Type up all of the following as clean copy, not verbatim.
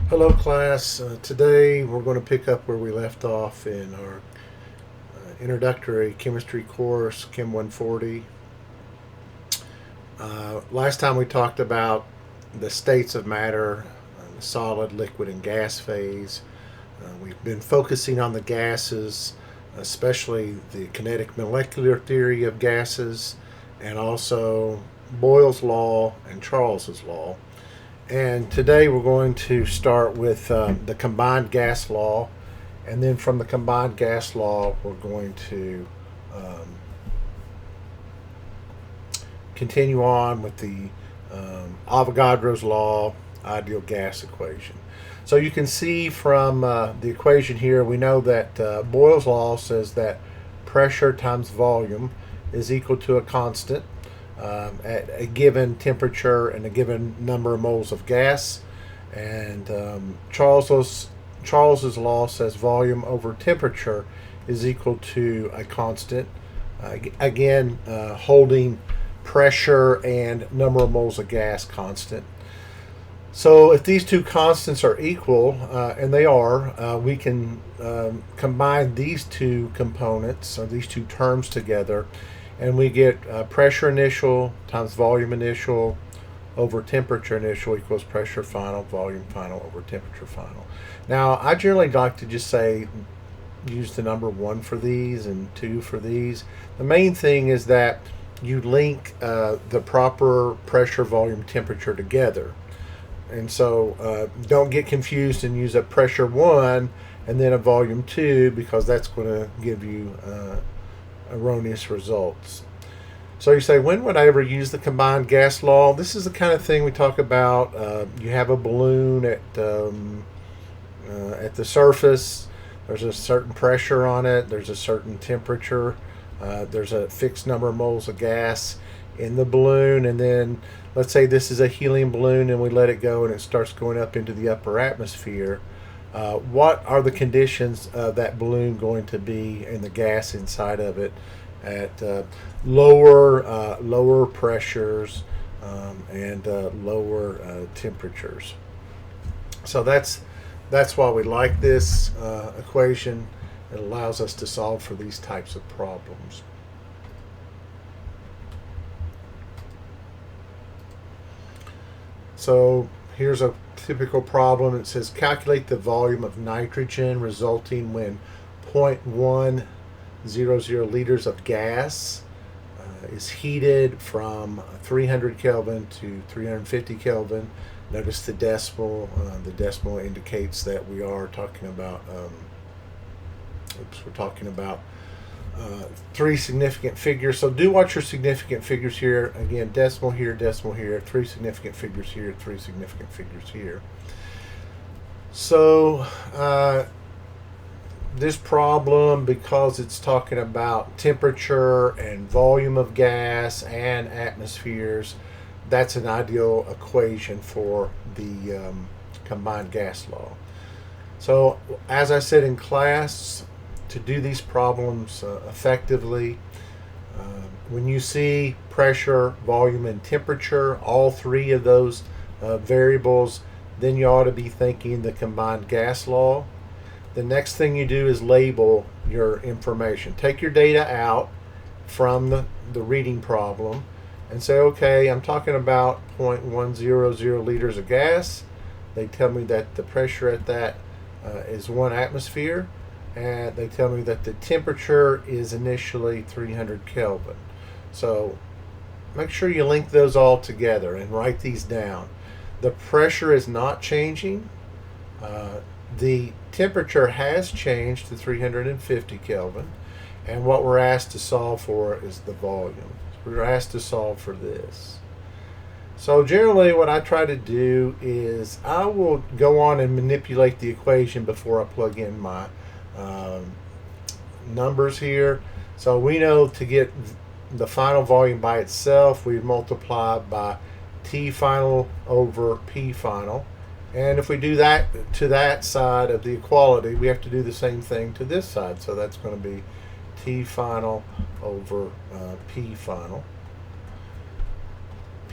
Hello class. Today we're going to pick up where we left off in our introductory chemistry course, Chem 140. Last time we talked about the states of matter, the solid, liquid, and gas phase. We've been focusing on the gases, especially the kinetic molecular theory of gases, and also Boyle's law and Charles's law. And today we're going to start with the combined gas law, and then from the combined gas law we're going to continue on with the Avogadro's law ideal gas equation. So you can see from the equation here, we know that Boyle's law says that pressure times volume is equal to a constant at a given temperature and a given number of moles of gas. And Charles's law says volume over temperature is equal to a constant, again holding pressure and number of moles of gas constant. So if these two constants are equal, and they are, we can combine these two components, or these two terms together, and we get pressure initial times volume initial over temperature initial equals pressure final, volume final over temperature final. Now, I generally like to just say, use the number 1 for these and 2 for these. The main thing is that you link the proper pressure, volume, temperature together. And so don't get confused and use a pressure 1 and then a volume 2, because that's going to give you erroneous results. So you say, when would I ever use the combined gas law? This is the kind of thing we talk about. You have a balloon at the surface. There's a certain pressure on it. There's a certain temperature. There's a fixed number of moles of gas in the balloon, and then let's say this is a helium balloon and we let it go and it starts going up into the upper atmosphere. What are the conditions of that balloon going to be, and the gas inside of it, at lower pressures and lower temperatures? So that's why we like this equation. It allows us to solve for these types of problems. So here's a typical problem. It says calculate the volume of nitrogen resulting when 0.100 liters of gas is heated from 300 Kelvin to 350 Kelvin. Notice the decimal. The decimal indicates that we are talking about we're talking about 3 significant figures. So do watch your significant figures here. Again, decimal here, 3 significant figures here, 3 significant figures here. So this problem, because it's talking about temperature and volume of gas and atmospheres, that's an ideal equation for the combined gas law. So as I said in class, to do these problems effectively, when you see pressure, volume, and temperature, all 3 of those variables, then you ought to be thinking the combined gas law. The next thing you do is label your information. Take your data out from the reading problem and say, okay, I'm talking about 0.100 liters of gas. They tell me that the pressure at that is 1 atmosphere. And they tell me that the temperature is initially 300 Kelvin. So make sure you link those all together and write these down. The pressure is not changing. The temperature has changed to 350 Kelvin. And what we're asked to solve for is the volume. We're asked to solve for this. So generally what I try to do is I will go on and manipulate the equation before I plug in my numbers here. So we know to get the final volume by itself, we multiply by T final over P final. And if we do that to that side of the equality, we have to do the same thing to this side. So that's going to be T final over P final.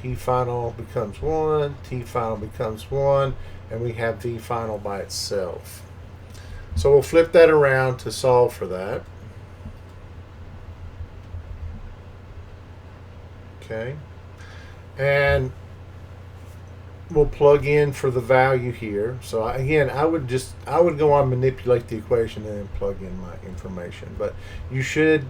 P final becomes 1, T final becomes 1, and we have V final by itself. So we'll flip that around to solve for that. Okay. And we'll plug in for the value here. So again, I would go on, manipulate the equation, and then plug in my information. But you could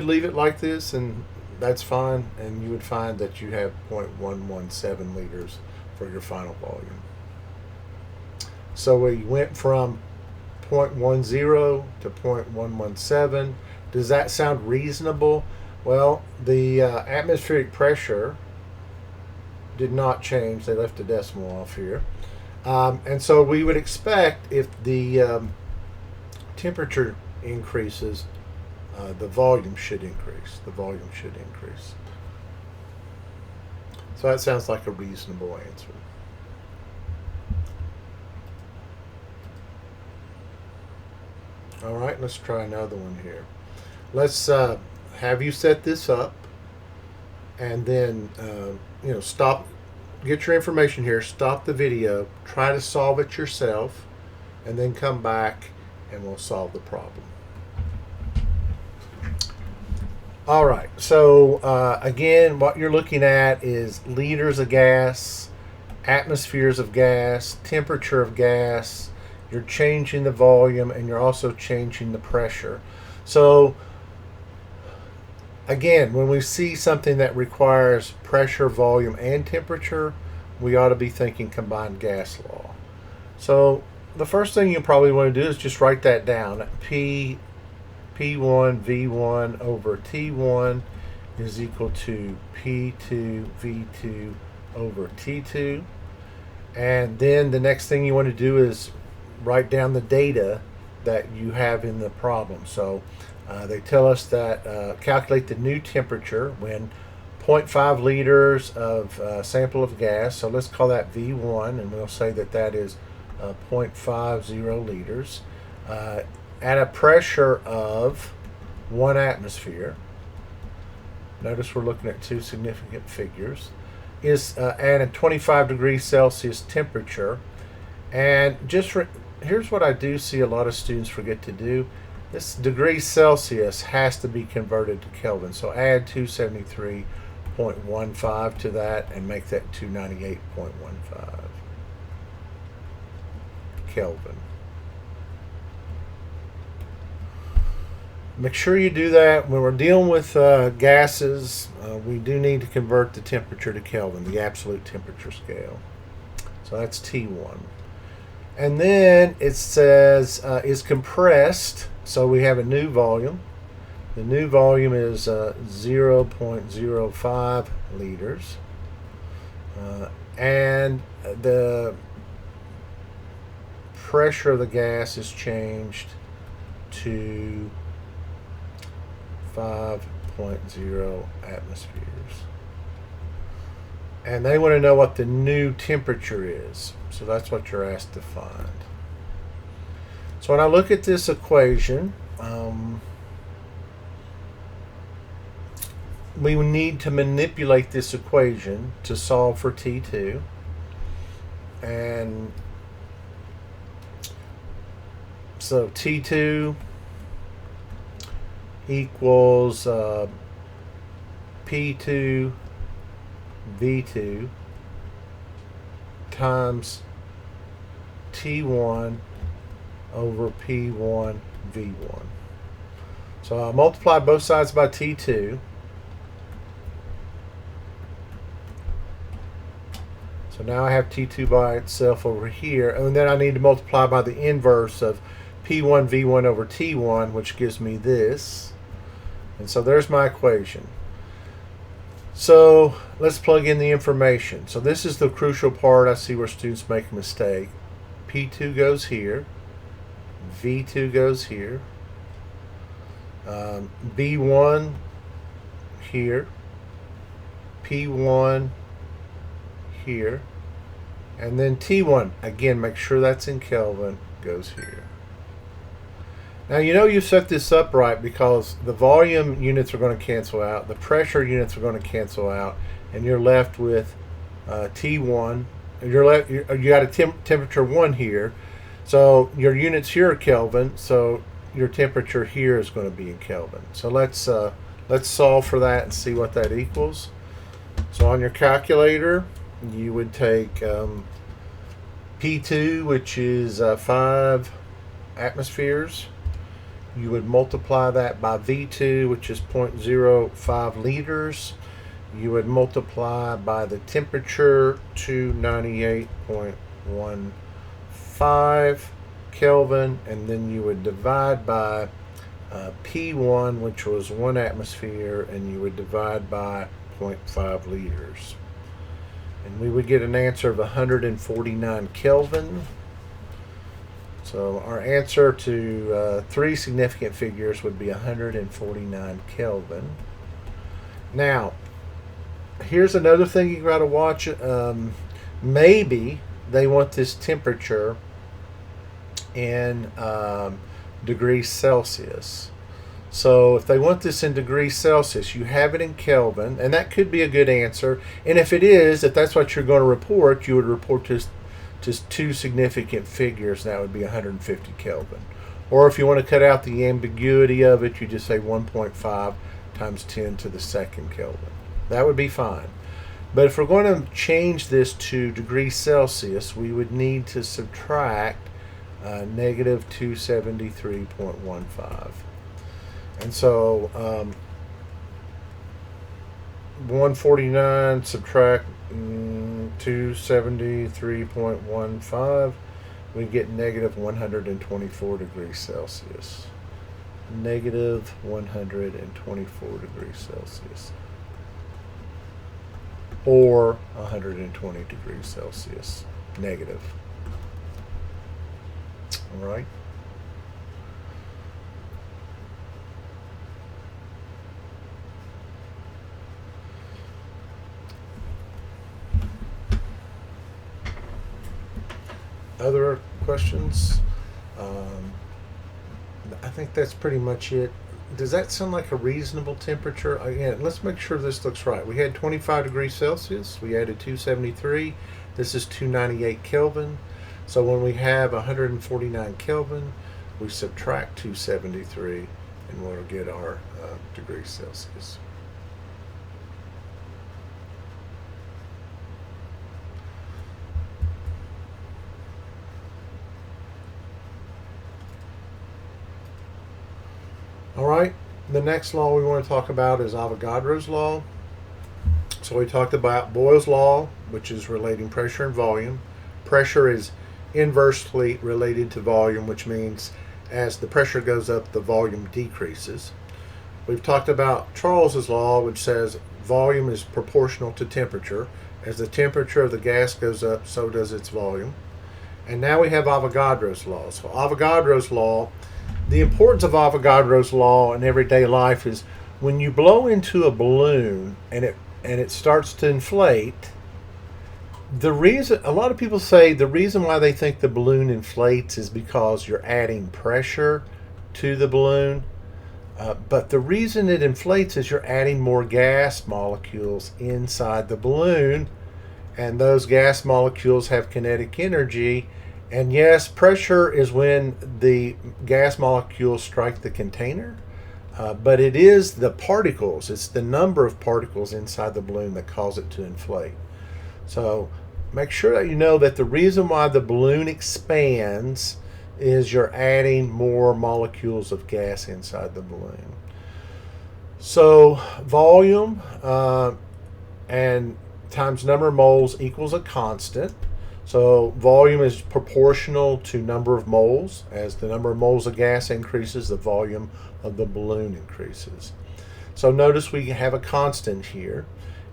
leave it like this, and that's fine, and you would find that you have 0.117 liters for your final volume. So we went from 0.10 to 0.117. Does that sound reasonable? Well, the atmospheric pressure did not change. They left a decimal off here. And so we would expect, if the temperature increases, the volume should increase. The volume should increase. So that sounds like a reasonable answer. All right, let's try another one here. Let's have you set this up, and then stop, get your information here, stop the video, try to solve it yourself, and then come back and we'll solve the problem. All right, so again, what you're looking at is liters of gas, atmospheres of gas, temperature of gas. You're changing the volume, and you're also changing the pressure. So again, when we see something that requires pressure, volume, and temperature, we ought to be thinking combined gas law. So the first thing you probably want to do is just write that down. P1 V1 over T1 is equal to P2 V2 over T2. And then the next thing you want to do is write down the data that you have in the problem. So they tell us that calculate the new temperature when 0.5 liters of sample of gas. So let's call that V1, and we'll say that that is 0.50 liters at a pressure of 1 atmosphere. Notice we're looking at two significant figures. Is at a 25 degrees Celsius temperature. And here's what I do see a lot of students forget to do. This degrees Celsius has to be converted to Kelvin. So add 273.15 to that and make that 298.15 Kelvin. Make sure you do that. When we're dealing with gases, we do need to convert the temperature to Kelvin, the absolute temperature scale. So that's T1. And then it says is compressed. So we have a new volume. The new volume is 0.05 liters. And the pressure of the gas is changed to 5.0 atmospheres. And they want to know what the new temperature is. So that's what you're asked to find. So when I look at this equation, we need to manipulate this equation to solve for T2. And so T2 equals P2 V2 times T1 over P1 V1. So I'll multiply both sides by T2. So now I have T2 by itself over here, and then I need to multiply by the inverse of P1 V1 over T1, which gives me this. And so there's my equation. So let's plug in the information. So this is the crucial part. I see where students make a mistake. P2 goes here. V2 goes here. B1 here. P1 here. And then T1, again, make sure that's in Kelvin, goes here. Now you know you set this up right because the volume units are going to cancel out, the pressure units are going to cancel out, and you're left with T1. You got a temperature 1 here, so your units here are Kelvin, so your temperature here is going to be in Kelvin. So let's solve for that and see what that equals. So on your calculator, you would take P2, which is 5 atmospheres. You would multiply that by V2, which is 0.05 liters. You would multiply by the temperature, 298.15 Kelvin, and then you would divide by P1, which was 1 atmosphere, and you would divide by 0.5 liters. And we would get an answer of 149 Kelvin. So our answer to 3 significant figures would be 149 Kelvin. Now, here's another thing you got to watch. Maybe they want this temperature in degrees Celsius. So if they want this in degrees Celsius, you have it in Kelvin, and that could be a good answer. And if it is, if that's what you're going to report, you would report just 2 significant figures, and that would be 150 Kelvin. Or if you want to cut out the ambiguity of it, you just say 1.5 times 10 to the second Kelvin. That would be fine. But if we're going to change this to degrees Celsius, we would need to subtract negative 273.15. And so 149 subtract 273.15, we get negative 124 degrees Celsius. Negative 124 degrees Celsius. Or 120 degrees Celsius. Negative. All right. Other questions? I think that's pretty much it. Does that sound like a reasonable temperature? Again, let's make sure this looks right. We had 25 degrees Celsius. We added 273. This is 298 Kelvin. So when we have 149 Kelvin, we subtract 273, and we'll get our degrees Celsius. All right, the next law we want to talk about is Avogadro's law. So we talked about Boyle's law, which is relating pressure and volume. Pressure is inversely related to volume, which means as the pressure goes up, the volume decreases. We've talked about Charles's law, which says volume is proportional to temperature. As the temperature of the gas goes up, so does its volume. And now we have Avogadro's law. So Avogadro's law, the importance of Avogadro's law in everyday life is when you blow into a balloon and it starts to inflate, the reason, a lot of people say the reason why they think the balloon inflates is because you're adding pressure to the balloon. But the reason it inflates is you're adding more gas molecules inside the balloon, and those gas molecules have kinetic energy. And yes, pressure is when the gas molecules strike the container, but it is the particles, it's the number of particles inside the balloon that cause it to inflate. So make sure that you know that the reason why the balloon expands is you're adding more molecules of gas inside the balloon. So volume and times number of moles equals a constant. So volume is proportional to number of moles. As the number of moles of gas increases, the volume of the balloon increases. So notice we have a constant here.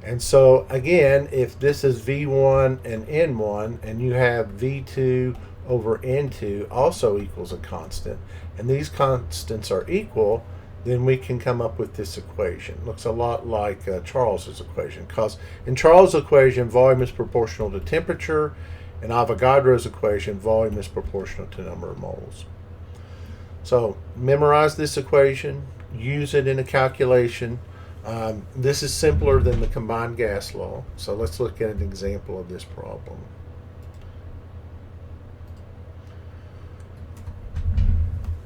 And so again, if this is V1 and N1, and you have V2 over N2 also equals a constant, and these constants are equal, then we can come up with this equation. Looks a lot like Charles's equation, because in Charles's equation, volume is proportional to temperature. In Avogadro's equation, volume is proportional to number of moles. So memorize this equation, use it in a calculation. This is simpler than the combined gas law. So let's look at an example of this problem.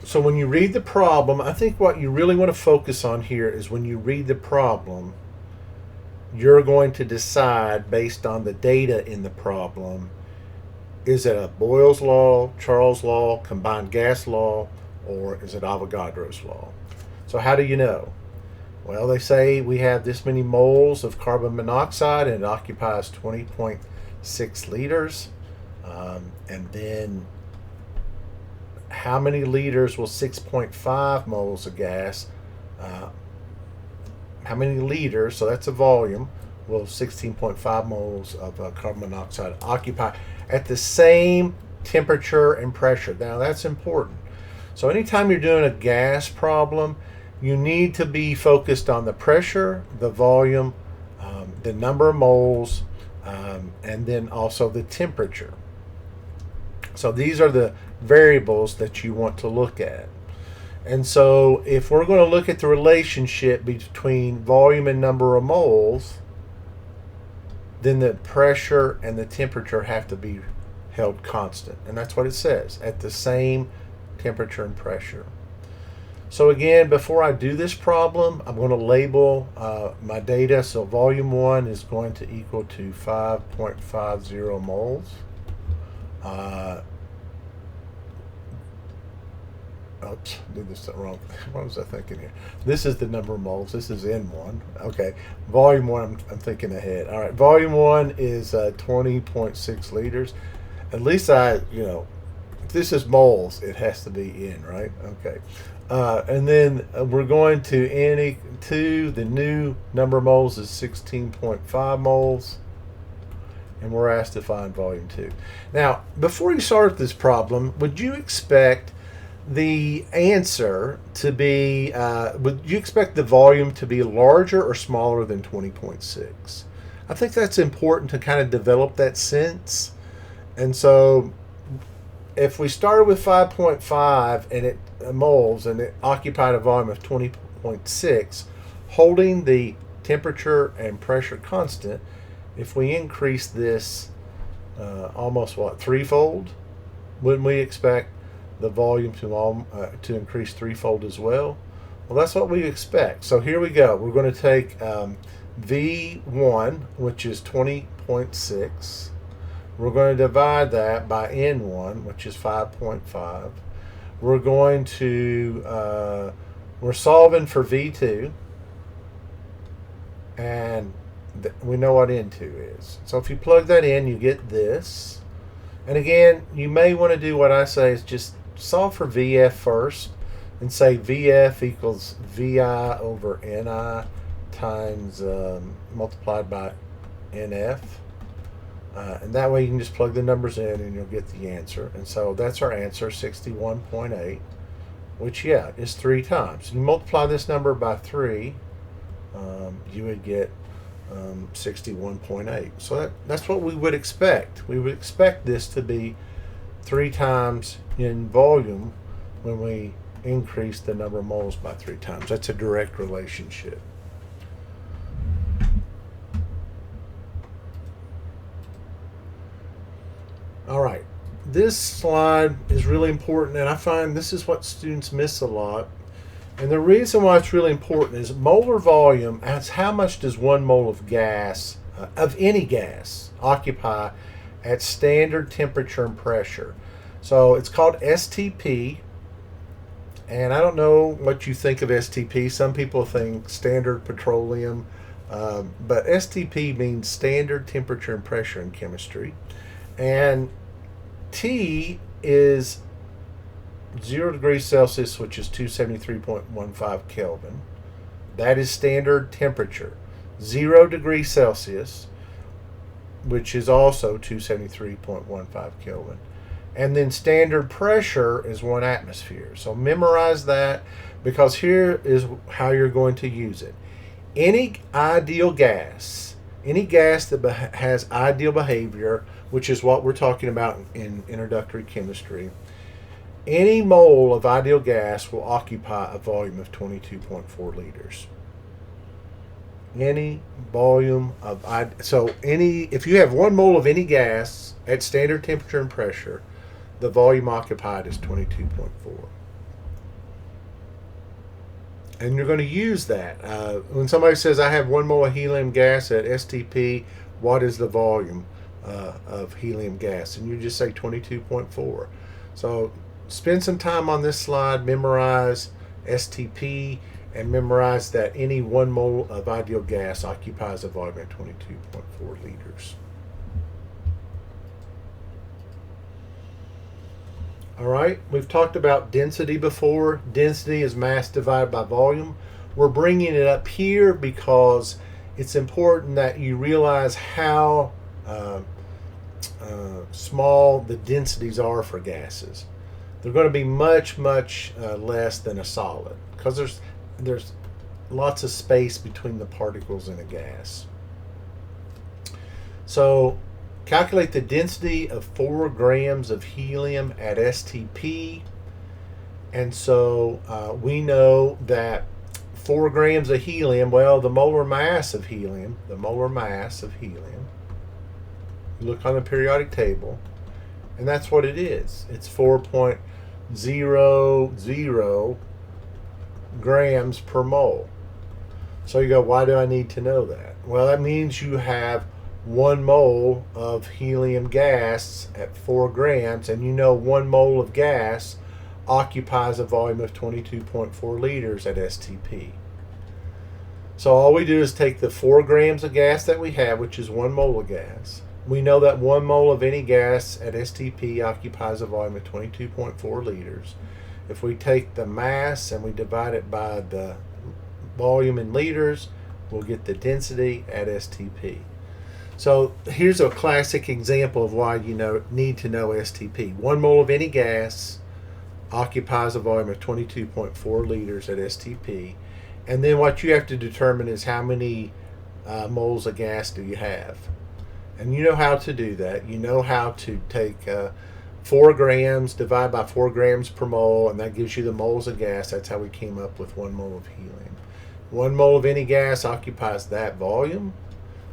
So when you read the problem, I think what you really want to focus on here is when you read the problem, you're going to decide based on the data in the problem, is it a Boyle's law, Charles' law, combined gas law, or is it Avogadro's law? So how do you know? Well, they say we have this many moles of carbon monoxide and it occupies 20.6 liters. And then how many liters will 6.5 moles of gas, how many liters, so that's a volume, will 16.5 moles of carbon monoxide occupy at the same temperature and pressure? Now that's important. So anytime you're doing a gas problem, you need to be focused on the pressure, the volume, the number of moles, and then also the temperature. So these are the variables that you want to look at. And so if we're going to look at the relationship between volume and number of moles, then the pressure and the temperature have to be held constant. And that's what it says, at the same temperature and pressure. So again, before I do this problem, I'm going to label my data. So volume 1 is going to equal to 5.50 moles. Oops, did this wrong. What was I thinking here? This is the number of moles. This is N1. Okay, volume 1, I'm thinking ahead. All right, volume 1 is 20.6 liters. At least if this is moles, it has to be in, right? Okay. And then we're going to N2. The new number of moles is 16.5 moles. And we're asked to find volume 2. Now, before you start this problem, would you expect the answer to be, would you expect the volume to be larger or smaller than 20.6? I think that's important to kind of develop that sense. And so if we started with 5.5 and it moles and it occupied a volume of 20.6, holding the temperature and pressure constant, if we increase this almost threefold, wouldn't we expect the volume to increase threefold as well? Well, that's what we expect. So here we go. We're going to take V1, which is 20.6. We're going to divide that by N1, which is 5.5. We're going to, we're solving for V2. And we know what N2 is. So if you plug that in, you get this. And again, you may want to do what I say is just solve for VF first and say VF equals VI over NI times multiplied by NF. And that way you can just plug the numbers in and you'll get the answer. And so that's our answer, 61.8, which, yeah, is 3 times. You multiply this number by 3, you would get 61.8. So that's what we would expect. We would expect this to be 3 times in volume when we increase the number of moles by 3 times. That's a direct relationship. All right, this slide is really important, and I find this is what students miss a lot. And the reason why it's really important is molar volume. That's how much does 1 mole of gas, of any gas, occupy at standard temperature and pressure. So it's called STP. And I don't know what you think of STP. Some people think standard petroleum. But STP means standard temperature and pressure in chemistry. And T is 0 degrees Celsius, which is 273.15 Kelvin. That is standard temperature. 0 degrees Celsius, which is also 273.15 Kelvin. And then standard pressure is 1 atmosphere. So memorize that, because here is how you're going to use it. Any ideal gas, any gas that has ideal behavior, which is what we're talking about in introductory chemistry, Any mole of ideal gas will occupy a volume of 22.4 liters. Any volume of if you have 1 mole of any gas at standard temperature and pressure, the volume occupied is 22.4. And you're going to use that. When somebody says, I have 1 mole of helium gas at STP, what is the volume of helium gas? And you just say 22.4. So spend some time on this slide, memorize STP, and memorize that any 1 mole of ideal gas occupies a volume of 22.4 liters. All right, we've talked about density before. Density is mass divided by volume. We're bringing it up here because it's important that you realize how small the densities are for gases. They're going to be much less than a solid because there's lots of space between the particles in a gas. So calculate the density of 4 grams of helium at STP. And so we know that 4 grams of helium, well, the molar mass of helium, you look on the periodic table, and that's what it is. It's 4.00 grams per mole. So you go, why do I need to know that? Well, that means you have 1 mole of helium gas at 4 grams, and you know 1 mole of gas occupies a volume of 22.4 liters at STP. So all we do is take the 4 grams of gas that we have, which is 1 mole of gas. We know that 1 mole of any gas at STP occupies a volume of 22.4 liters. If we take the mass and we divide it by the volume in liters, we'll get the density at STP. So here's a classic example of why you need to know STP. 1 mole of any gas occupies a volume of 22.4 liters at STP. And then what you have to determine is how many moles of gas do you have. And you know how to do that. You know how to take 4 grams, divide by 4 grams per mole, and that gives you the moles of gas. That's how we came up with 1 mole of helium. 1 mole of any gas occupies that volume.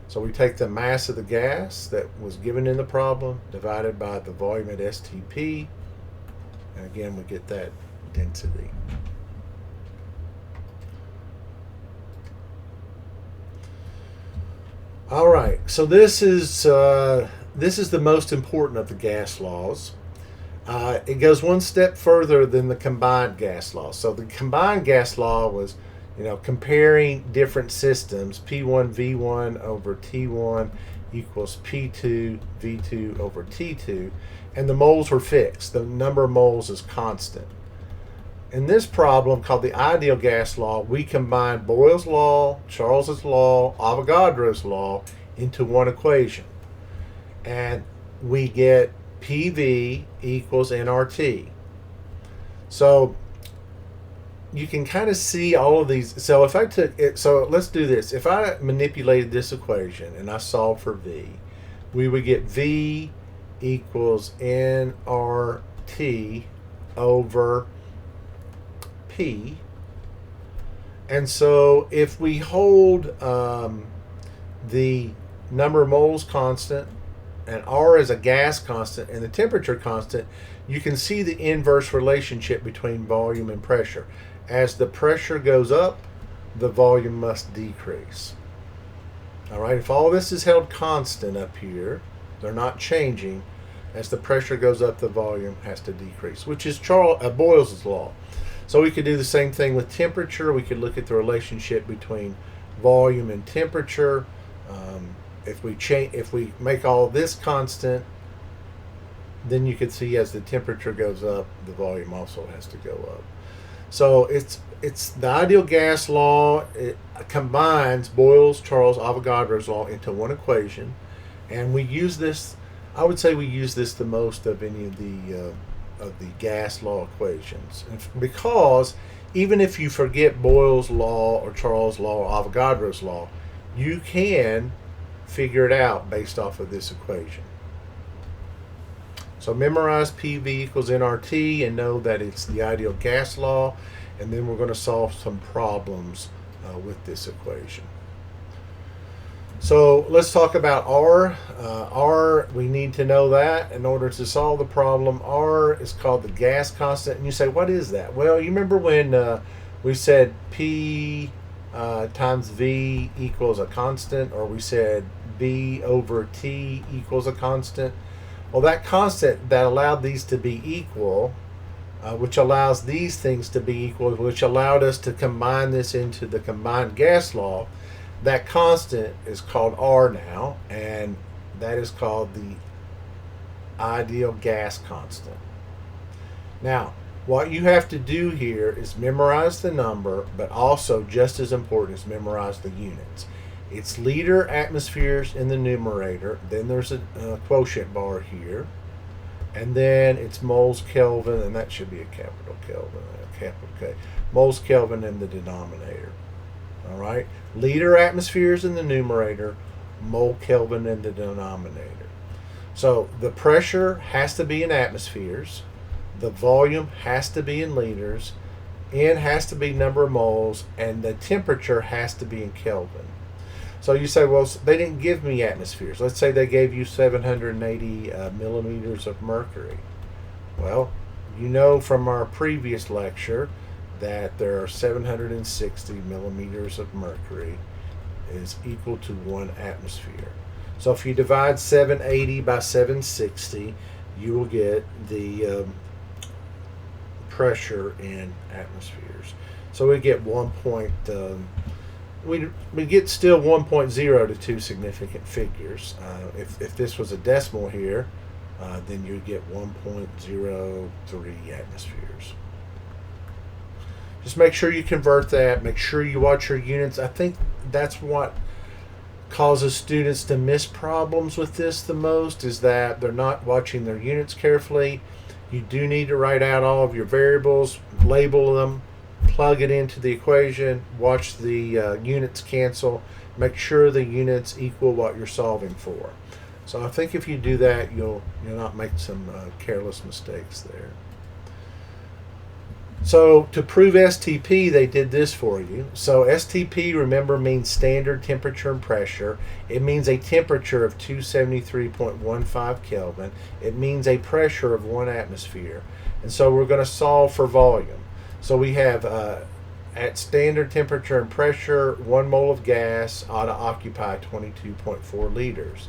So we take the mass of the gas that was given in the problem, divided by the volume at STP, and again we get that density. All right, so this is the most important of the gas laws. It goes one step further than the combined gas law. So the combined gas law was, comparing different systems. P1 V1 over T1 equals P2 V2 over T2, and the moles were fixed. The number of moles is constant. In this problem, called the ideal gas law, we combine Boyle's law, Charles's law, Avogadro's law into one equation. And we get PV equals nRT. So you can kind of see all of these. So if I took it, so let's do this. If I manipulated this equation and I solved for V, we would get V equals nRT over P. And so if we hold the number of moles constant and R is a gas constant and the temperature constant, you can see the inverse relationship between volume and pressure. As the pressure goes up, the volume must decrease. All right, if all this is held constant up here, they're not changing, as the pressure goes up, the volume has to decrease, which is Boyle's law. So we could do the same thing with temperature. We could look at the relationship between volume and temperature. If we make all this constant, then you could see as the temperature goes up, the volume also has to go up. So it's the ideal gas law. It combines Boyle's, Charles, Avogadro's law into one equation, and we use this. I would say we use this the most of any of the gas law equations, because even if you forget Boyle's law or Charles' law or Avogadro's law, you can figure it out based off of this equation. So memorize PV equals nRT and know that it's the ideal gas law, and then we're going to solve some problems with this equation. So let's talk about R. R, we need to know that in order to solve the problem. R is called the gas constant. And you say, what is that? Well, you remember when we said P times V equals a constant, or we said B over T equals a constant? Well, that constant that allowed these to be equal, which allows these things to be equal, which allowed us to combine this into the combined gas law, that constant is called R now, and that is called the ideal gas constant. Now, what you have to do here is memorize the number, but also, just as important, is memorize the units. It's liter atmospheres in the numerator, then there's a quotient bar here, and then it's moles Kelvin, and that should be a capital Kelvin, a capital K, moles Kelvin in the denominator. All right, liter atmospheres in the numerator, mole Kelvin in the denominator. So the pressure has to be in atmospheres, the volume has to be in liters, N has to be number of moles, and the temperature has to be in Kelvin. So you say, well, they didn't give me atmospheres. Let's say they gave you 780 millimeters of mercury. Well, you know from our previous lecture that there are 760 millimeters of mercury is equal to 1 atmosphere. So if you divide 780 by 760, you will get the pressure in atmospheres. So we get we get still 1.0 to two significant figures. If this was a decimal here, then you get 1.03 atmospheres. Just make sure you convert that. Make sure you watch your units. I think that's what causes students to miss problems with this the most, is that they're not watching their units carefully. You do need to write out all of your variables, label them, plug it into the equation, watch the units cancel, make sure the units equal what you're solving for. So I think if you do that, you'll not make some careless mistakes there. So to prove STP, they did this for you. So STP, remember, means standard temperature and pressure. It means a temperature of 273.15 Kelvin. It means a pressure of 1 atmosphere. And so we're going to solve for volume. So we have at standard temperature and pressure, 1 mole of gas ought to occupy 22.4 liters.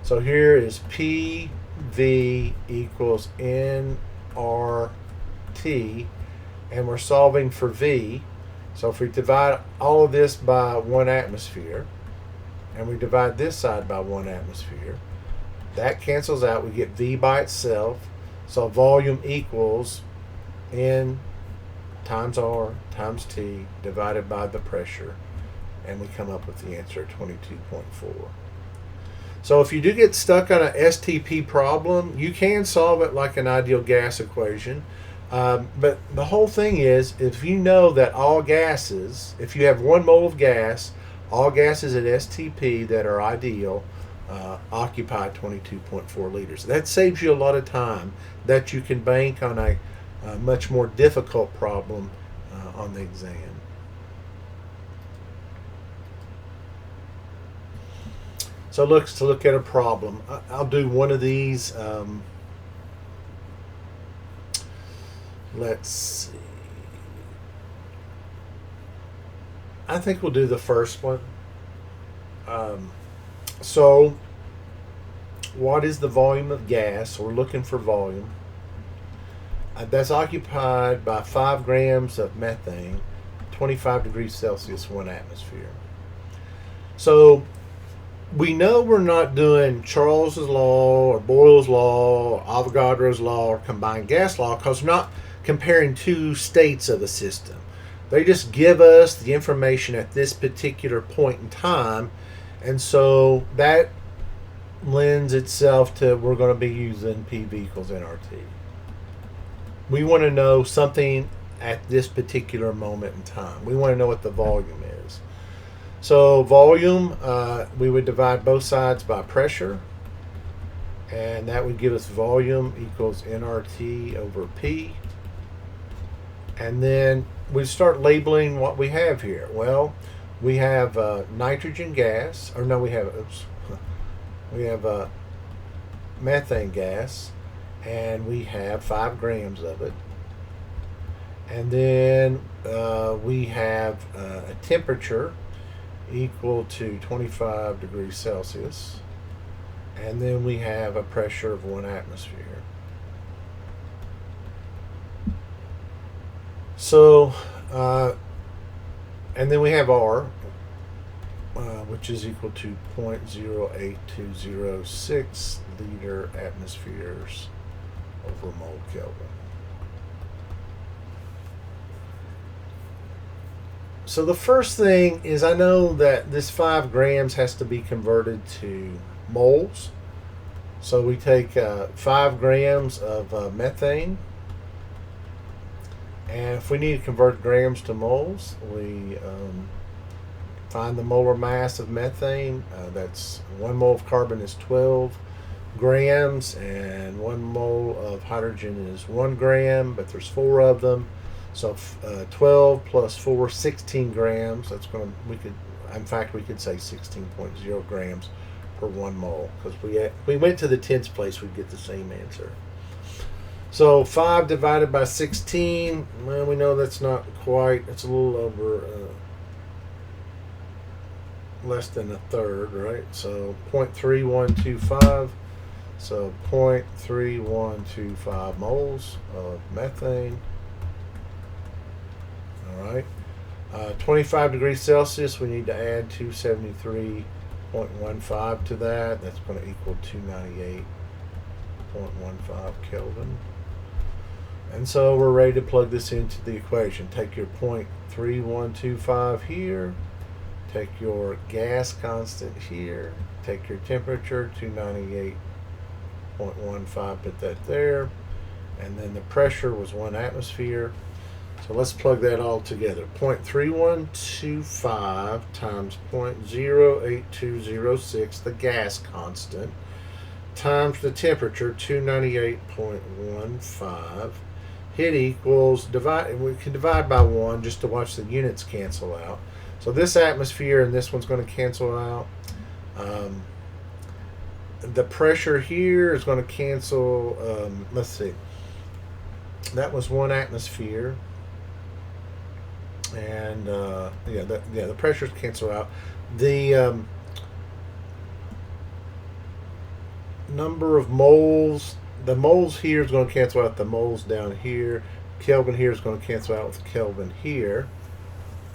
So here is PV equals nRT, and we're solving for V. So if we divide all of this by 1 atmosphere, and we divide this side by 1 atmosphere, that cancels out. We get V by itself. So volume equals N times R times T divided by the pressure, and we come up with the answer 22.4. So if you do get stuck on an STP problem, you can solve it like an ideal gas equation. But the whole thing is, if you know that all gases, if you have 1 mole of gas, all gases at STP that are ideal occupy 22.4 liters. That saves you a lot of time that you can bank on a much more difficult problem on the exam. So let's look at a problem. I'll do one of these. Let's see. I think we'll do the first one. So what is the volume of gas? We're looking for volume. That's occupied by 5 grams of methane, 25 degrees Celsius, 1 atmosphere. So we know we're not doing Charles's law or Boyle's law or Avogadro's law or combined gas law, because we're not comparing 2 states of the system. They just give us the information at this particular point in time, and so that lends itself to we're going to be using PV equals nRT. We want to know something at this particular moment in time. We want to know what the volume is. So volume, we would divide both sides by pressure. and that would give us volume equals nRT over P. And then we start labeling what we have here. Well, we have nitrogen gas, or no, we have methane gas, and we have 5 grams of it. And then we have a temperature equal to 25 degrees Celsius. And then we have a pressure of 1 atmosphere. So, and then we have R, which is equal to 0.08206 liter atmospheres over mole Kelvin. So the first thing is, I know that this 5 grams has to be converted to moles. So we take 5 grams of methane, and if we need to convert grams to moles, we find the molar mass of methane. That's 1 mole of carbon is 12 grams, and 1 mole of hydrogen is 1 gram, but there's 4 of them. So 12 plus 4, 16 grams. That's going to, we could say 16.0 grams per 1 mole, because we went to the tens place, we'd get the same answer. So 5 divided by 16, well, we know that's not quite, it's a little over, less than a third, right? So 0.3125, so 0.3125 moles of methane. All right. 25 degrees Celsius, we need to add 273.15 to that. That's going to equal 298.15 Kelvin. And so we're ready to plug this into the equation. Take your 0.3125 here, take your gas constant here, take your temperature, 298.15, put that there, and then the pressure was 1 atmosphere. So let's plug that all together. 0.3125 times 0.08206, the gas constant, times the temperature, 298.15. It equals, we can divide by 1 just to watch the units cancel out. So this atmosphere and this one's going to cancel out. The pressure here is going to cancel, let's see. That was 1 atmosphere. And the pressures cancel out. The number of moles, the moles here is going to cancel out the moles down here. Kelvin here is going to cancel out with Kelvin here.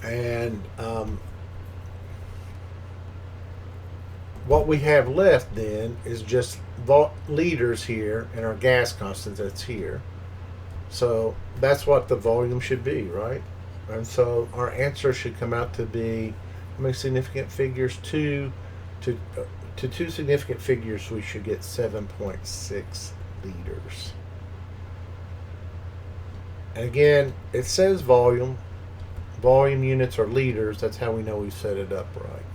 And what we have left then is just liters here and our gas constant that's here. So that's what the volume should be, right? And so our answer should come out to be, how many significant figures? 2 to 2 significant figures, we should get 7.6 liters. And again, it says volume. Volume units are liters. That's how we know we set it up right.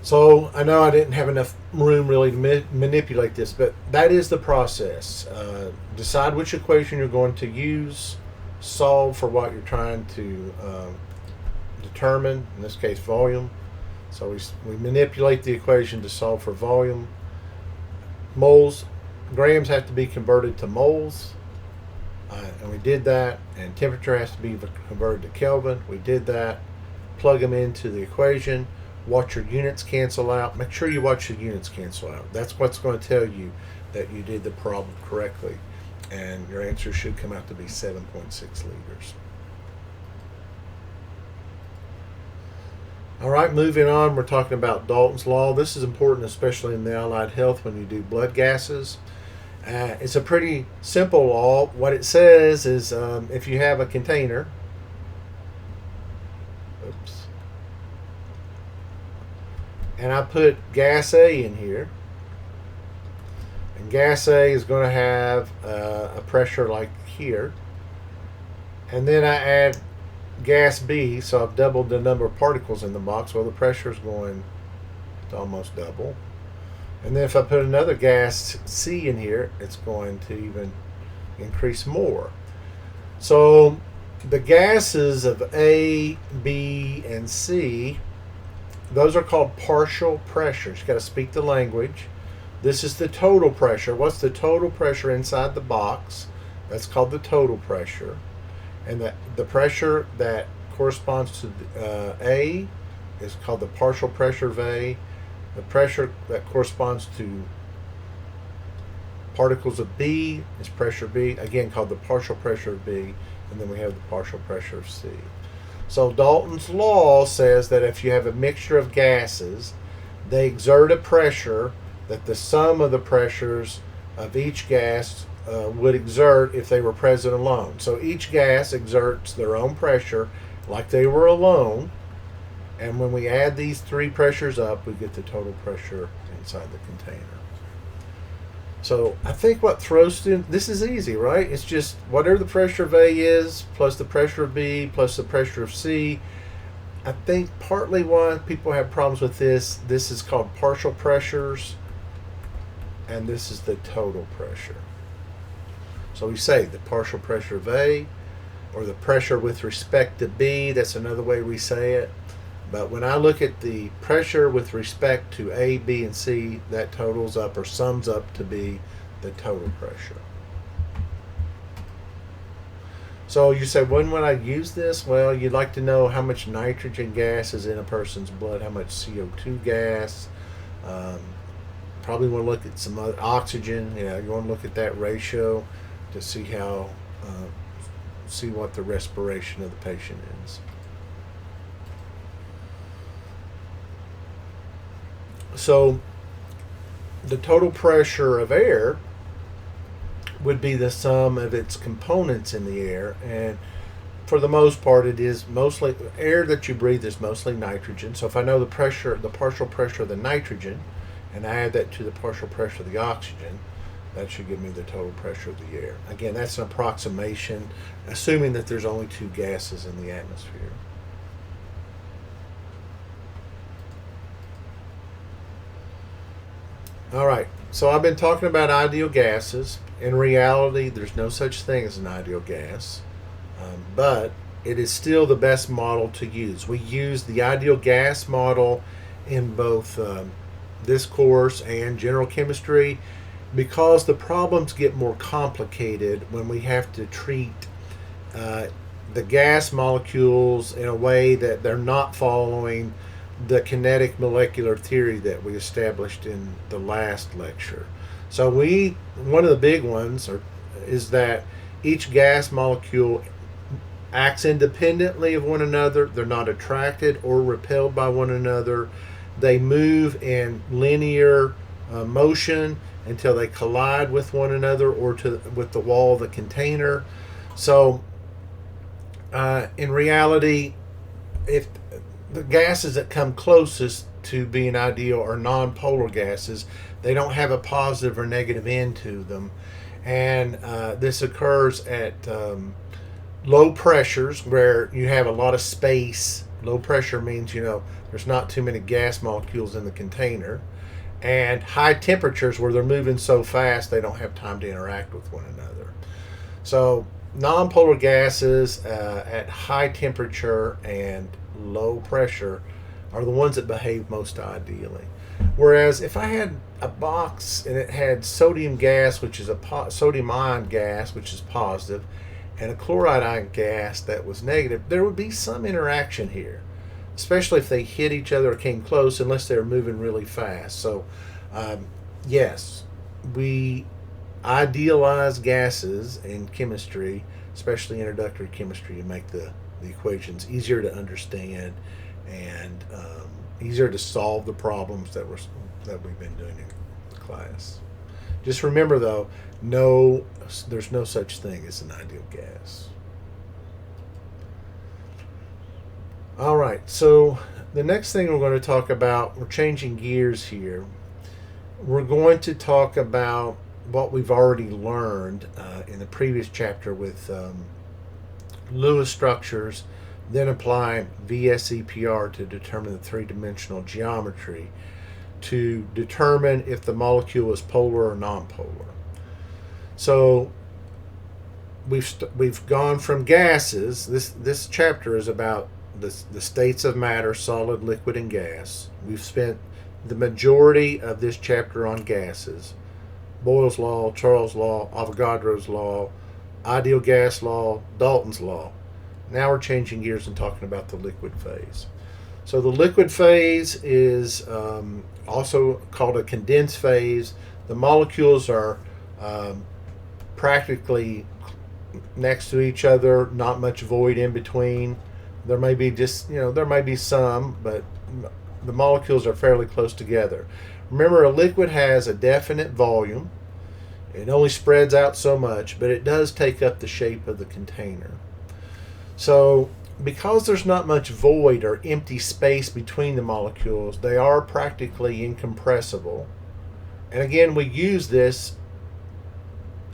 So I know I didn't have enough room really to manipulate this, but that is the process. Decide which equation you're going to use. Solve for what you're trying to determine, in this case volume. So we manipulate the equation to solve for volume. Moles, grams have to be converted to moles, and we did that. And temperature has to be converted to Kelvin. We did that. Plug them into the equation. Watch your units cancel out. Make sure you watch your units cancel out. That's what's going to tell you that you did the problem correctly. And your answer should come out to be 7.6 liters. All right, moving on, we're talking about Dalton's law. This is important, especially in the allied health when you do blood gases. It's a pretty simple law. What it says is if you have a container, and I put gas A in here, and gas A is going to have a pressure like here. And then I add gas B, so I've doubled the number of particles in the box. Well, the pressure is going to almost double. And then if I put another gas C in here, it's going to even increase more. So the gases of A, B, and C, those are called partial pressures. You got to speak the language. This is the total pressure. What's the total pressure inside the box? That's called the total pressure. And the pressure that corresponds to A is called the partial pressure of A. The pressure that corresponds to particles of B is pressure B, again called the partial pressure of B, and then we have the partial pressure of C. So Dalton's law says that if you have a mixture of gases, they exert a pressure that the sum of the pressures of each gas would exert if they were present alone. So each gas exerts their own pressure like they were alone, and when we add these three pressures up, we get the total pressure inside the container. So I think what throws in, this is easy, right? It's just whatever the pressure of A is, plus the pressure of B, plus the pressure of C. I think partly why people have problems with this is called partial pressures, and this is the total pressure. So we say the partial pressure of A, or the pressure with respect to B, that's another way we say it. But when I look at the pressure with respect to A, B, and C, that totals up or sums up to be the total pressure. So you say, when would I use this? Well, you'd like to know how much nitrogen gas is in a person's blood, how much CO2 gas. Probably want to look at some other oxygen. You want to look at that ratio to see how, see what the respiration of the patient is. So the total pressure of air would be the sum of its components in the air, and for the most part it is mostly air that you breathe is mostly nitrogen. So if I know the pressure, the partial pressure of the nitrogen, and I add that to the partial pressure of the oxygen, that should give me the total pressure of the air. Again, that's an approximation, assuming that there's only two gases in the atmosphere. All right, so I've been talking about ideal gases. In reality, there's no such thing as an ideal gas, but it is still the best model to use. We use the ideal gas model in both this course and general chemistry because the problems get more complicated when we have to treat the gas molecules in a way that they're not following the kinetic molecular theory that we established in the last lecture. So one of the big ones is that each gas molecule acts independently of one another. They're not attracted or repelled by one another. They move in linear motion until they collide with one another or with the wall of the container. So in reality, if the gases that come closest to being ideal are non-polar gases, they don't have a positive or negative end to them, and this occurs at low pressures where you have a lot of space. Low pressure means there's not too many gas molecules in the container, and high temperatures where they're moving so fast they don't have time to interact with one another. So non-polar gases at high temperature and low pressure are the ones that behave most ideally. Whereas if I had a box and it had sodium gas, which is sodium ion gas, which is positive, and a chloride ion gas that was negative, there would be some interaction here, especially if they hit each other or came close, unless they were moving really fast. So yes, we idealize gases in chemistry, especially introductory chemistry, to make the equations easier to understand and easier to solve the problems that we've been doing in class. Just remember though, there's no such thing as an ideal gas. All right, so the next thing we're going to talk about, we're changing gears here. We're going to talk about what we've already learned in the previous chapter with Lewis structures, then apply VSEPR to determine the three-dimensional geometry. to determine if the molecule is polar or nonpolar. So we've gone from gases. This chapter is about the states of matter, solid, liquid, and gas. We've spent the majority of this chapter on gases. Boyle's law, Charles' law, Avogadro's law, ideal gas law, Dalton's law. Now we're changing gears and talking about the liquid phase. So the liquid phase is also called a condensed phase. The molecules are practically next to each other, not much void in between. There may be there may be some, but the molecules are fairly close together. Remember, a liquid has a definite volume. It only spreads out so much, but it does take up the shape of the container. So because there's not much void or empty space between the molecules, they are practically incompressible. And again, we use this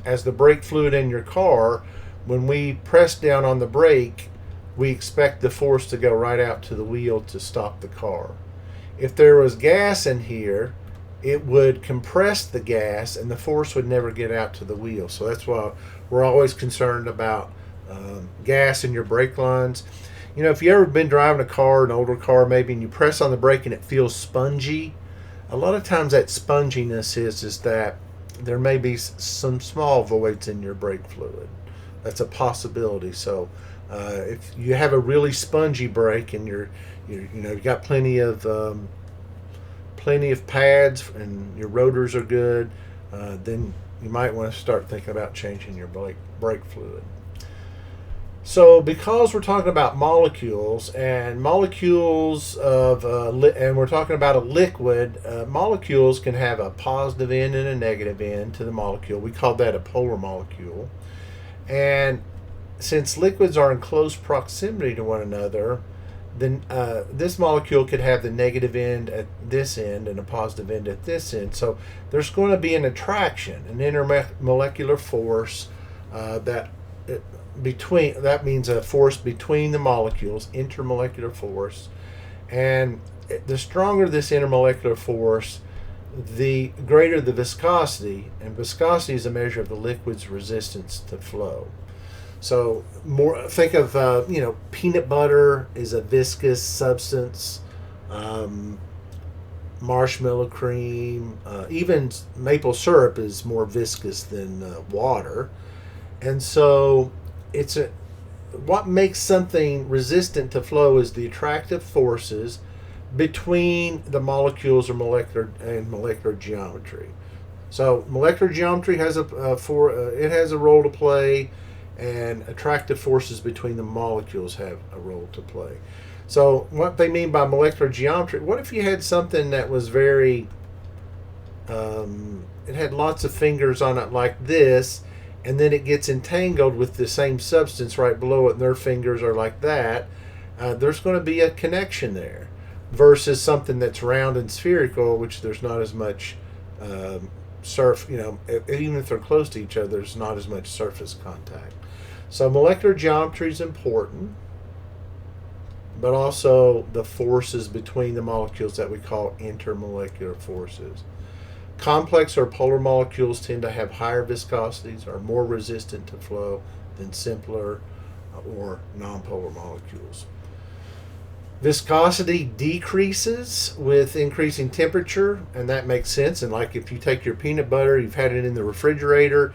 as the brake fluid in your car. When we press down on the brake, we expect the force to go right out to the wheel to stop the car. If there was gas in here, it would compress the gas and the force would never get out to the wheel. So that's why we're always concerned about gas in your brake lines. If you ever been driving a car, an older car maybe, and you press on the brake and it feels spongy, a lot of times that sponginess is that there may be some small voids in your brake fluid. That's a possibility. So if you have a really spongy brake and you've got plenty of pads and your rotors are good, then you might want to start thinking about changing your brake fluid. So because we're talking about molecules and molecules and we're talking about a liquid, molecules can have a positive end and a negative end to the molecule. We call that a polar molecule. And since liquids are in close proximity to one another, then this molecule could have the negative end at this end and a positive end at this end. So there's going to be an attraction, an intermolecular force that means a force between the molecules, intermolecular force. And the stronger this intermolecular force, the greater the viscosity, and viscosity is a measure of the liquid's resistance to flow. So think of peanut butter is a viscous substance, marshmallow cream, even maple syrup is more viscous than water. And so what makes something resistant to flow is the attractive forces between the molecules or molecular geometry. So molecular geometry has a role to play, and attractive forces between the molecules have a role to play. So what they mean by molecular geometry, what if you had something that was it had lots of fingers on it like this, and then it gets entangled with the same substance right below it, and their fingers are like that. There's going to be a connection there, versus something that's round and spherical, which there's not as much even if they're close to each other, there's not as much surface contact. So molecular geometry is important, but also the forces between the molecules that we call intermolecular forces. Complex or polar molecules tend to have higher viscosities, are more resistant to flow than simpler or nonpolar molecules. Viscosity decreases with increasing temperature, and that makes sense. And like if you take your peanut butter, you've had it in the refrigerator,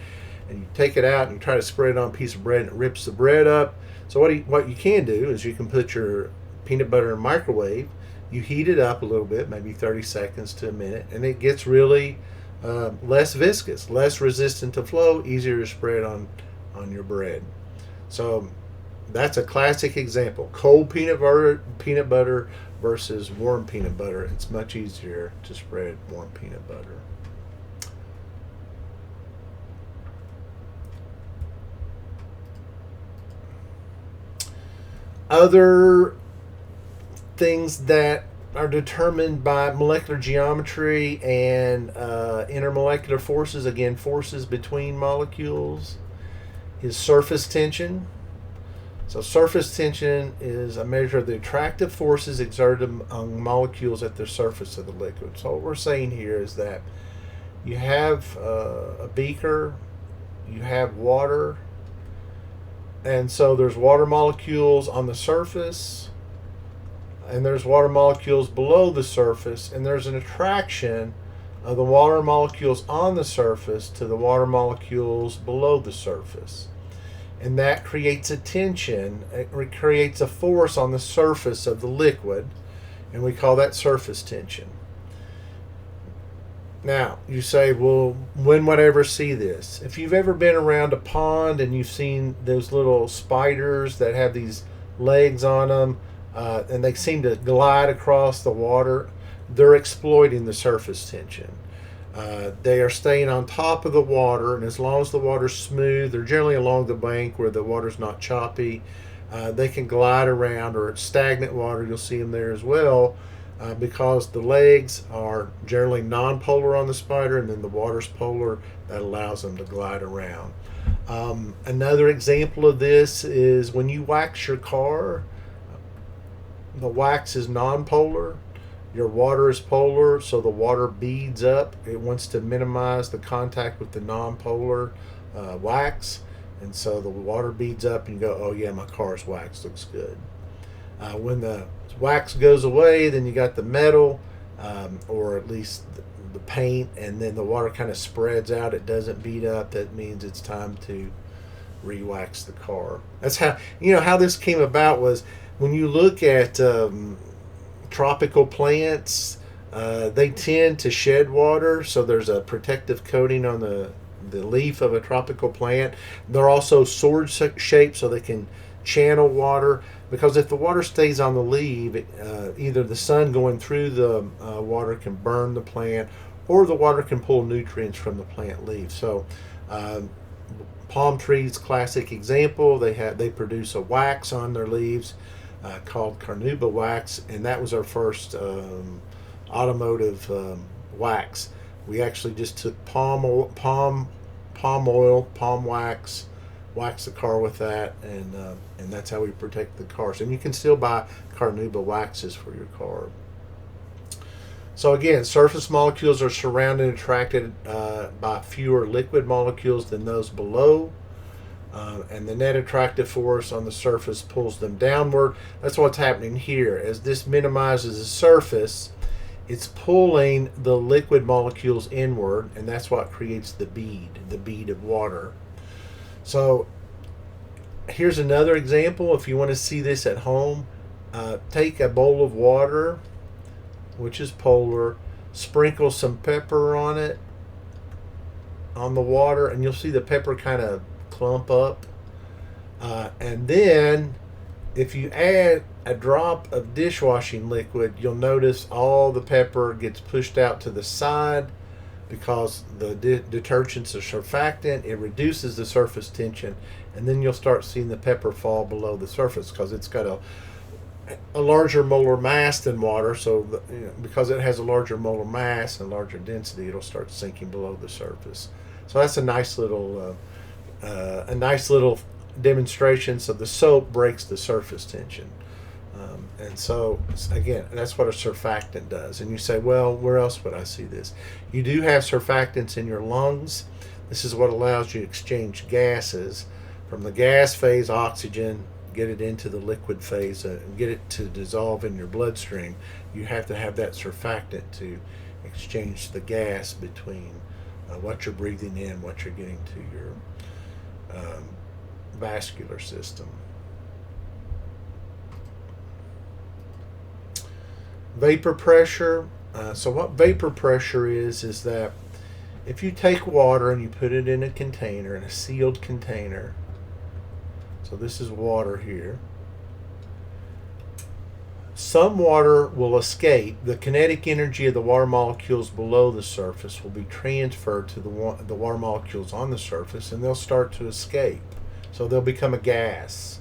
and you take it out and you try to spread it on a piece of bread, and it rips the bread up. So what you can do is you can put your peanut butter in a microwave. You heat it up a little bit, maybe 30 seconds to a minute, and it gets really less viscous, less resistant to flow, easier to spread on your bread. So that's a classic example. Cold peanut butter versus warm peanut butter. It's much easier to spread warm peanut butter. Other things that are determined by molecular geometry and intermolecular forces, again, forces between molecules, is surface tension. So surface tension is a measure of the attractive forces exerted among molecules at the surface of the liquid. So what we're saying here is that you have a beaker, you have water, and so there's water molecules on the surface, and there's water molecules below the surface, and there's an attraction of the water molecules on the surface to the water molecules below the surface. And that creates a tension, it creates a force on the surface of the liquid, and we call that surface tension. Now, you say, well, when would I ever see this? If you've ever been around a pond and you've seen those little spiders that have these legs on them, and they seem to glide across the water, they're exploiting the surface tension. They are staying on top of the water, and as long as the water's smooth, they're generally along the bank where the water's not choppy, they can glide around, or it's stagnant water, you'll see them there as well, because the legs are generally non-polar on the spider, and then the water's polar, that allows them to glide around. Another example of this is when you wax your car, the wax is non-polar, your water is polar, so the water beads up. It wants to minimize the contact with the non-polar wax, and so the water beads up and you go, oh yeah, my car's wax looks good. When the wax goes away, then you got the metal, or at least the paint, and then the water kind of spreads out. It doesn't bead up. That means it's time to re-wax the car. That's how, how this came about was when you look at tropical plants, they tend to shed water, so there's a protective coating on the leaf of a tropical plant. They're also sword shaped, so they can channel water, because if the water stays on the leaf, either the sun going through the water can burn the plant, or the water can pull nutrients from the plant leaf. So palm trees, classic example, they produce a wax on their leaves called carnauba wax, and that was our first automotive wax. We actually just took palm oil, palm wax, wax the car with that, and that's how we protect the cars. And you can still buy carnauba waxes for your car. So again, surface molecules are surrounded and attracted by fewer liquid molecules than those below, and the net attractive force on the surface pulls them downward. That's what's happening here. As this minimizes the surface, it's pulling the liquid molecules inward, and that's what creates the bead of water. So here's another example. If you want to see this at home, take a bowl of water, which is polar, sprinkle some pepper on it, on the water, and you'll see the pepper kind of clump up. And then if you add a drop of dishwashing liquid, you'll notice all the pepper gets pushed out to the side, because the detergent's a surfactant. It reduces the surface tension, and then you'll start seeing the pepper fall below the surface, because it's got a larger molar mass than water. So because it has a larger molar mass and larger density, it'll start sinking below the surface. So that's a nice little demonstration. So the soap breaks the surface tension. And so, again, that's what a surfactant does. And you say, well, where else would I see this? You do have surfactants in your lungs. This is what allows you to exchange gases. From the gas phase, oxygen, get it into the liquid phase, and get it to dissolve in your bloodstream. You have to have that surfactant to exchange the gas between what you're breathing in, what you're getting to your vascular system. Vapor pressure. So what vapor pressure is that if you take water and you put it in a container, in a sealed container, so this is water here, some water will escape. The kinetic energy of the water molecules below the surface will be transferred to the water molecules on the surface, and they'll start to escape. So they'll become a gas.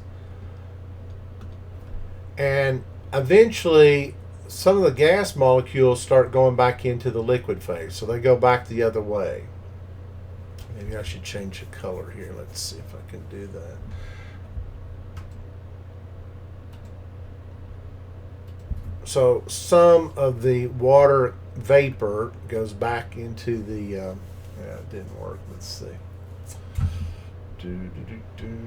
And eventually, some of the gas molecules start going back into the liquid phase, so they go back the other way. Maybe I should change the color here. Let's see if I can do that. So some of the water vapor goes back into the. Yeah, it didn't work. Let's see. Do, do, do, do.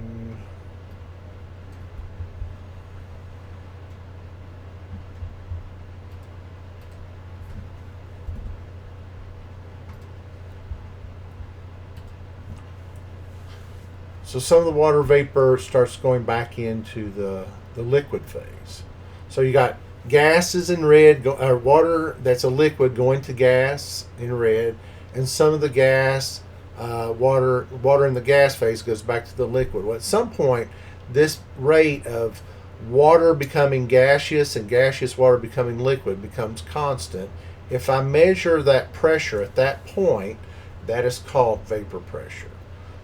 So some of the water vapor starts going back into the liquid phase. So you got gases in red, water that's a liquid going to gas in red, and some of the gas, water in the gas phase goes back to the liquid. Well, at some point, this rate of water becoming gaseous and gaseous water becoming liquid becomes constant. If I measure that pressure at that point, that is called vapor pressure.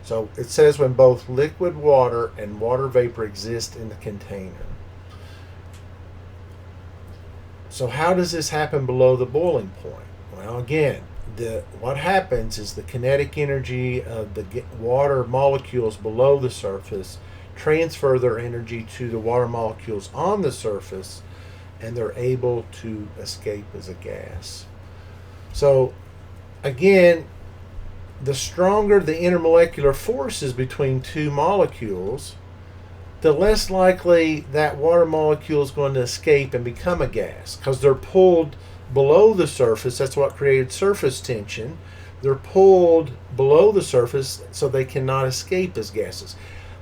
So it says when both liquid water and water vapor exist in the container. So how does this happen below the boiling point? Well, again, what happens is the kinetic energy of the water molecules below the surface transfer their energy to the water molecules on the surface, and they're able to escape as a gas. So again, the stronger the intermolecular forces between two molecules, the less likely that water molecule is going to escape and become a gas, because they're pulled below the surface. That's what created surface tension. They're pulled below the surface so they cannot escape as gases.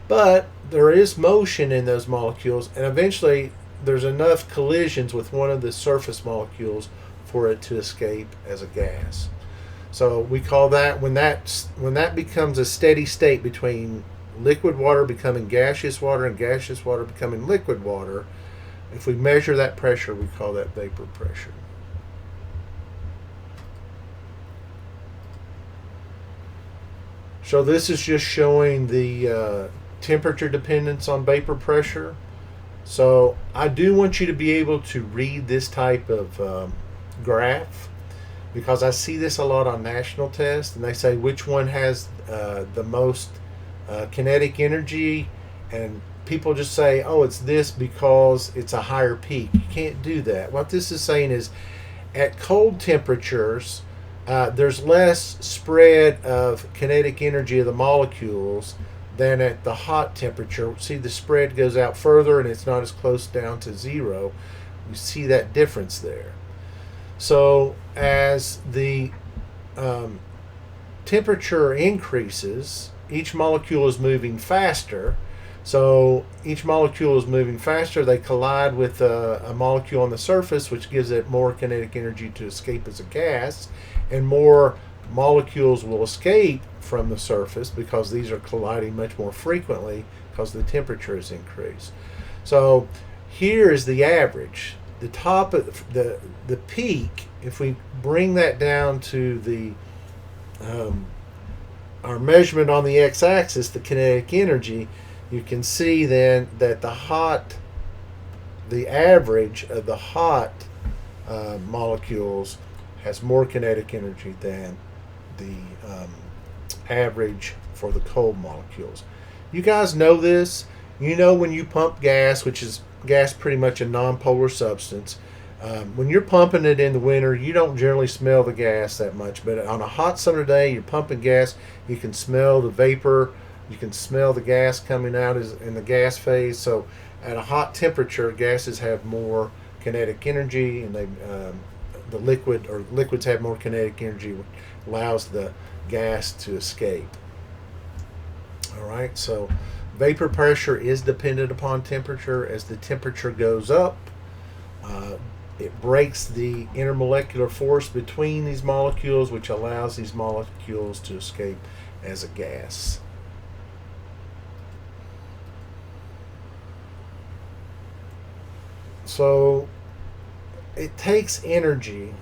But there is motion in those molecules, and eventually there's enough collisions with one of the surface molecules for it to escape as a gas. So we call that, when that becomes a steady state between liquid water becoming gaseous water and gaseous water becoming liquid water, if we measure that pressure, we call that vapor pressure. So this is just showing the temperature dependence on vapor pressure. So I do want you to be able to read this type of graph, because I see this a lot on national tests, and they say which one has the most kinetic energy, and people just say, oh, it's this because it's a higher peak. You can't do that. What this is saying is, at cold temperatures, there's less spread of kinetic energy of the molecules than at the hot temperature. See, the spread goes out further, and it's not as close down to zero. You see that difference there. So as the temperature increases, each molecule is moving faster. So each molecule is moving faster. They collide with a molecule on the surface, which gives it more kinetic energy to escape as a gas, and more molecules will escape from the surface because these are colliding much more frequently because the temperature has increased. So here is the average. The top of the peak, if we bring that down to the our measurement on the x-axis, the kinetic energy, you can see then that the average of the hot molecules has more kinetic energy than the average for the cold molecules. You guys know this. You know when you pump gas, which is gas pretty much a nonpolar substance, when you're pumping it in the winter, you don't generally smell the gas that much. But on a hot summer day, you're pumping gas, you can smell the vapor, you can smell the gas coming out in the gas phase. So at a hot temperature, gases have more kinetic energy, and liquids have more kinetic energy, which allows the gas to escape. All right, so vapor pressure is dependent upon temperature. As the temperature goes up, it breaks the intermolecular force between these molecules, which allows these molecules to escape as a gas. So it takes energy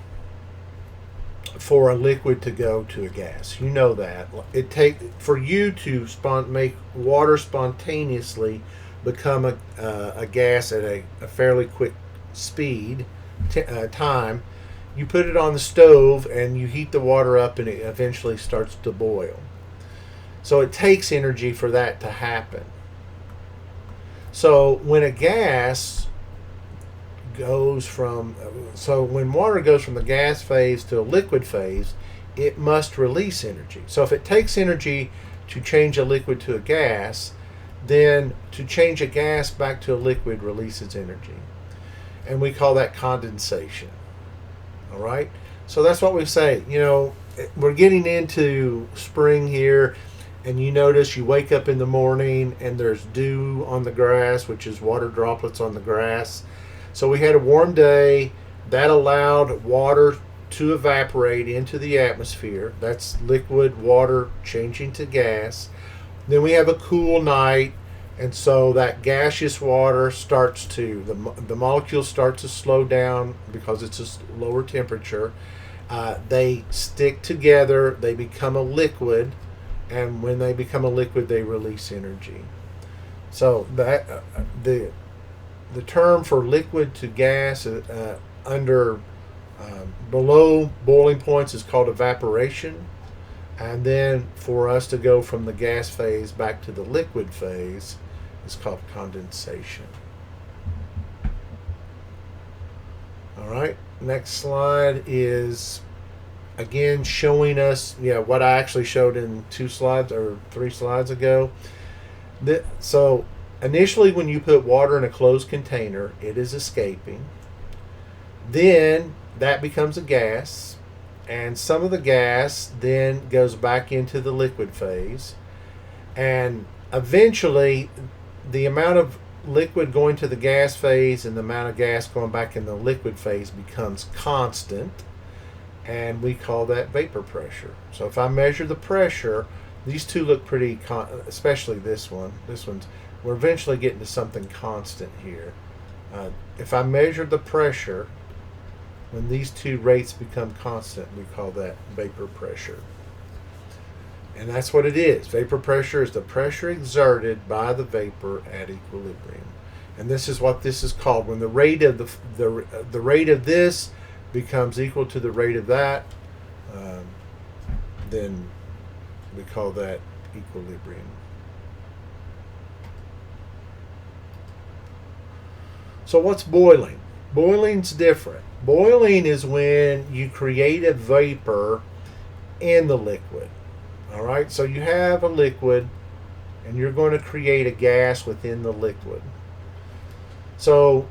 for a liquid to go to a gas. You know that. For you to make water spontaneously become a gas at a fairly quick speed time, you put it on the stove and you heat the water up, and it eventually starts to boil. So it takes energy for that to happen. So when a gas goes from, so when water goes from the gas phase to a liquid phase, it must release energy. So if it takes energy to change a liquid to a gas, then to change a gas back to a liquid releases energy. And we call that condensation. All right? So that's what we say. You know, we're getting into spring here, and you notice you wake up in the morning and there's dew on the grass, which is water droplets on the grass. So we had a warm day that allowed water to evaporate into the atmosphere. That's liquid water changing to gas. Then we have a cool night, and so that gaseous water starts to, the molecules start to slow down because it's a lower temperature. They stick together, they become a liquid, and when they become a liquid, they release energy. So that the term for liquid to gas under below boiling points is called evaporation, and then for us to go from the gas phase back to the liquid phase is called condensation. All right, next slide is again showing us what I actually showed in 2 slides or 3 slides ago. So initially when you put water in a closed container, it is escaping. Then that becomes a gas, and some of the gas then goes back into the liquid phase, and eventually the amount of liquid going to the gas phase and the amount of gas going back in the liquid phase becomes constant, and we call that vapor pressure. So if I measure the pressure, these two look pretty especially this one's we're eventually getting to something constant here. If I measure the pressure, when these two rates become constant, we call that vapor pressure. And that's what it is. Vapor pressure is the pressure exerted by the vapor at equilibrium. And this is what this is called. When the rate of the rate of this becomes equal to the rate of that, then we call that equilibrium. So what's boiling? Boiling's different. Boiling is when you create a vapor in the liquid. All right, so you have a liquid and you're going to create a gas within the liquid. So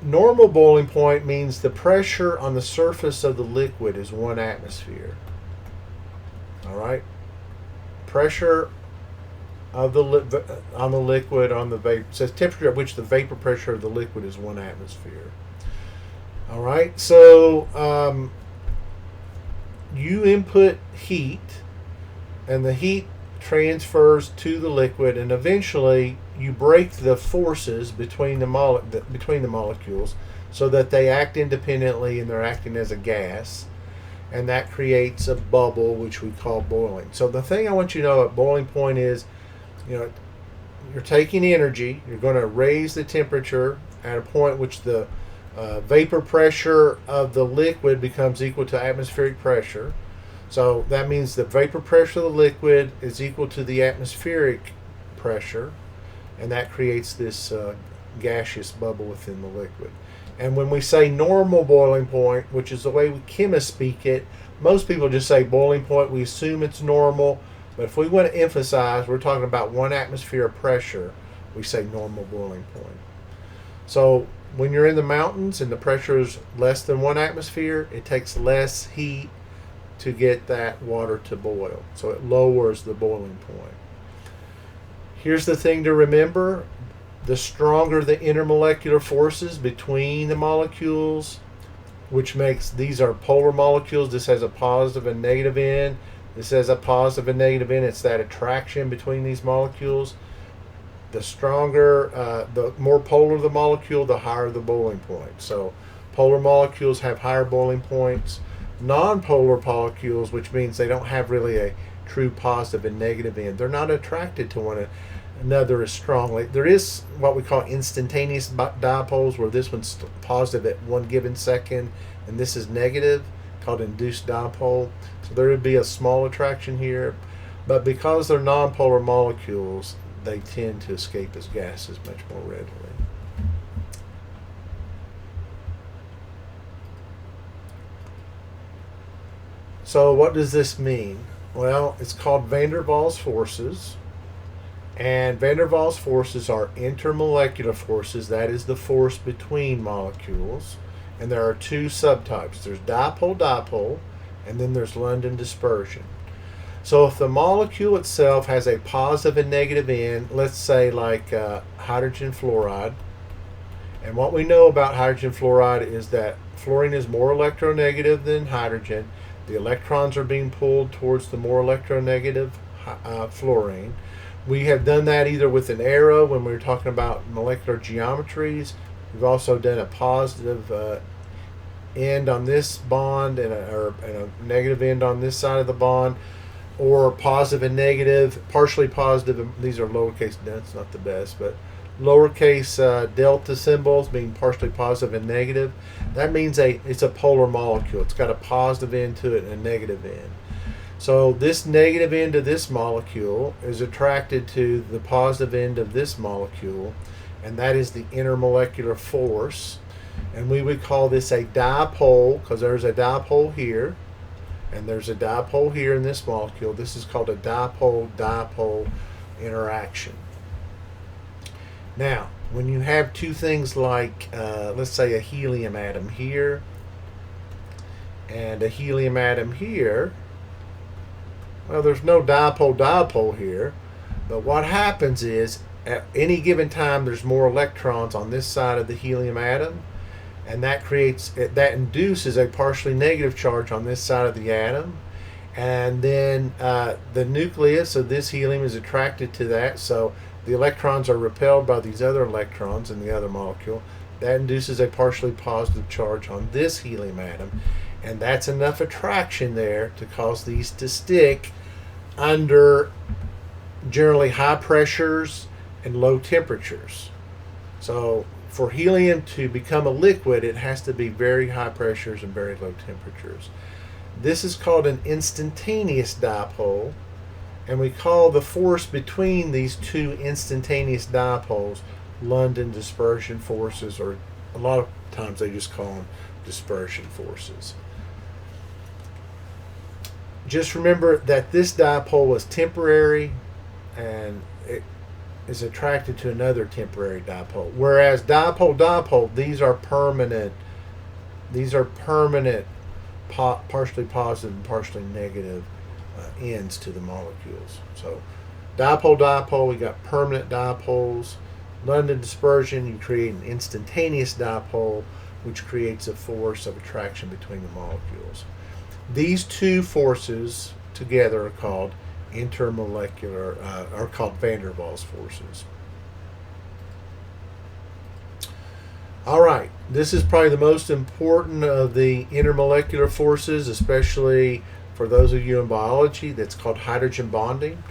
normal boiling point means the pressure on the surface of the liquid is 1 atmosphere. All right, pressure of on the liquid on the vapor says temperature at which the vapor pressure of the liquid is 1 atmosphere. All right, so you input heat, and the heat transfers to the liquid, and eventually you break the forces between the molecules so that they act independently and they're acting as a gas, and that creates a bubble, which we call boiling. So the thing I want you to know at boiling point is, you're taking energy, you're going to raise the temperature at a point which the vapor pressure of the liquid becomes equal to atmospheric pressure. So that means the vapor pressure of the liquid is equal to the atmospheric pressure, and that creates this gaseous bubble within the liquid. And when we say normal boiling point, which is the way chemists speak it, most people just say boiling point. We assume it's normal, but if we want to emphasize, we're talking about 1 atmosphere of pressure, we say normal boiling point. So when you're in the mountains and the pressure is less than 1 atmosphere, it takes less heat to get that water to boil. So it lowers the boiling point. Here's the thing to remember. The stronger the intermolecular forces between the molecules, which makes, these are polar molecules. This has a positive and negative end. This has a positive and negative end. It's that attraction between these molecules. The stronger, the more polar the molecule, the higher the boiling point. So polar molecules have higher boiling points. Non-polar molecules, which means they don't have really a true positive and negative end, they're not attracted to one another as strongly. There is what we call instantaneous dipoles, where this one's positive at one given second and this is negative, called induced dipole. So there would be a small attraction here, but because they're non-polar molecules, they tend to escape as gases much more readily. So what does this mean? Well, it's called van der Waals forces. And van der Waals forces are intermolecular forces. That is the force between molecules. And there are two subtypes. There's dipole-dipole, and then there's London dispersion. So if the molecule itself has a positive and negative end, let's say like hydrogen fluoride, and what we know about hydrogen fluoride is that fluorine is more electronegative than hydrogen. The electrons are being pulled towards the more electronegative fluorine. We have done that either with an arrow when we were talking about molecular geometries. We've also done a positive end on this bond and a negative end on this side of the bond, or positive and negative, partially positive. These are lowercase, that's not the best, but lowercase delta symbols being partially positive and negative. That means it's a polar molecule. It's got a positive end to it and a negative end. So this negative end of this molecule is attracted to the positive end of this molecule, and that is the intermolecular force. And we would call this a dipole, because there's a dipole here, and there's a dipole here in this molecule. This is called a dipole-dipole interaction. Now, when you have two things like, let's say a helium atom here, and a helium atom here, well, there's no dipole-dipole here, but what happens is, at any given time, there's more electrons on this side of the helium atom, and that induces a partially negative charge on this side of the atom, and then the nucleus of this helium is attracted to that, so the electrons are repelled by these other electrons in the other molecule. That induces a partially positive charge on this helium atom, and that's enough attraction there to cause these to stick under generally high pressures and low temperatures. So for helium to become a liquid, it has to be very high pressures and very low temperatures. This is called an instantaneous dipole, and we call the force between these two instantaneous dipoles London dispersion forces, or a lot of times they just call them dispersion forces. Just remember that this dipole is temporary and it is attracted to another temporary dipole. Whereas dipole-dipole, these are permanent. These are permanent, partially positive and partially negative ends to the molecules. So dipole-dipole, we got permanent dipoles. London dispersion, you create an instantaneous dipole, which creates a force of attraction between the molecules. These two forces together are called intermolecular, are called van der Waals forces. All right, this is probably the most important of the intermolecular forces, especially for those of you in biology. That's called hydrogen bonding.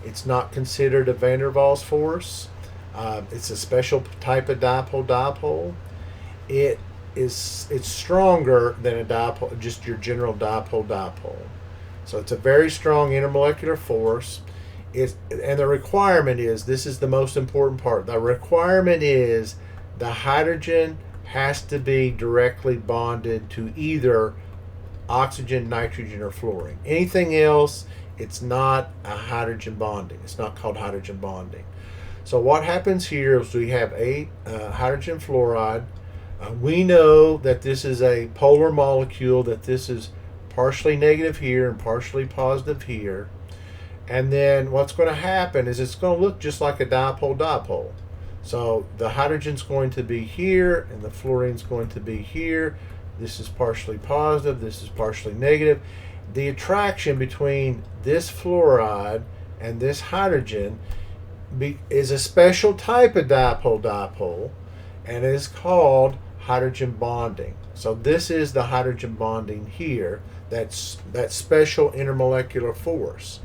It's not considered a van der Waals force. It's a special type of dipole-dipole. It's stronger than a dipole, just your general dipole-dipole. So it's a very strong intermolecular force. And the requirement is, this is the most important part, the requirement is the hydrogen has to be directly bonded to either oxygen, nitrogen, or fluorine. Anything else, it's not a hydrogen bonding. It's not called hydrogen bonding. So what happens here is we have a hydrogen fluoride. We know that this is a polar molecule, that this is partially negative here and partially positive here. And then what's going to happen is it's going to look just like a dipole-dipole. So the hydrogen's going to be here and the fluorine's going to be here. This is partially positive, this is partially negative. The attraction between this fluoride and this hydrogen is a special type of dipole-dipole, and it is called hydrogen bonding. So this is the hydrogen bonding here, that's that special intermolecular force.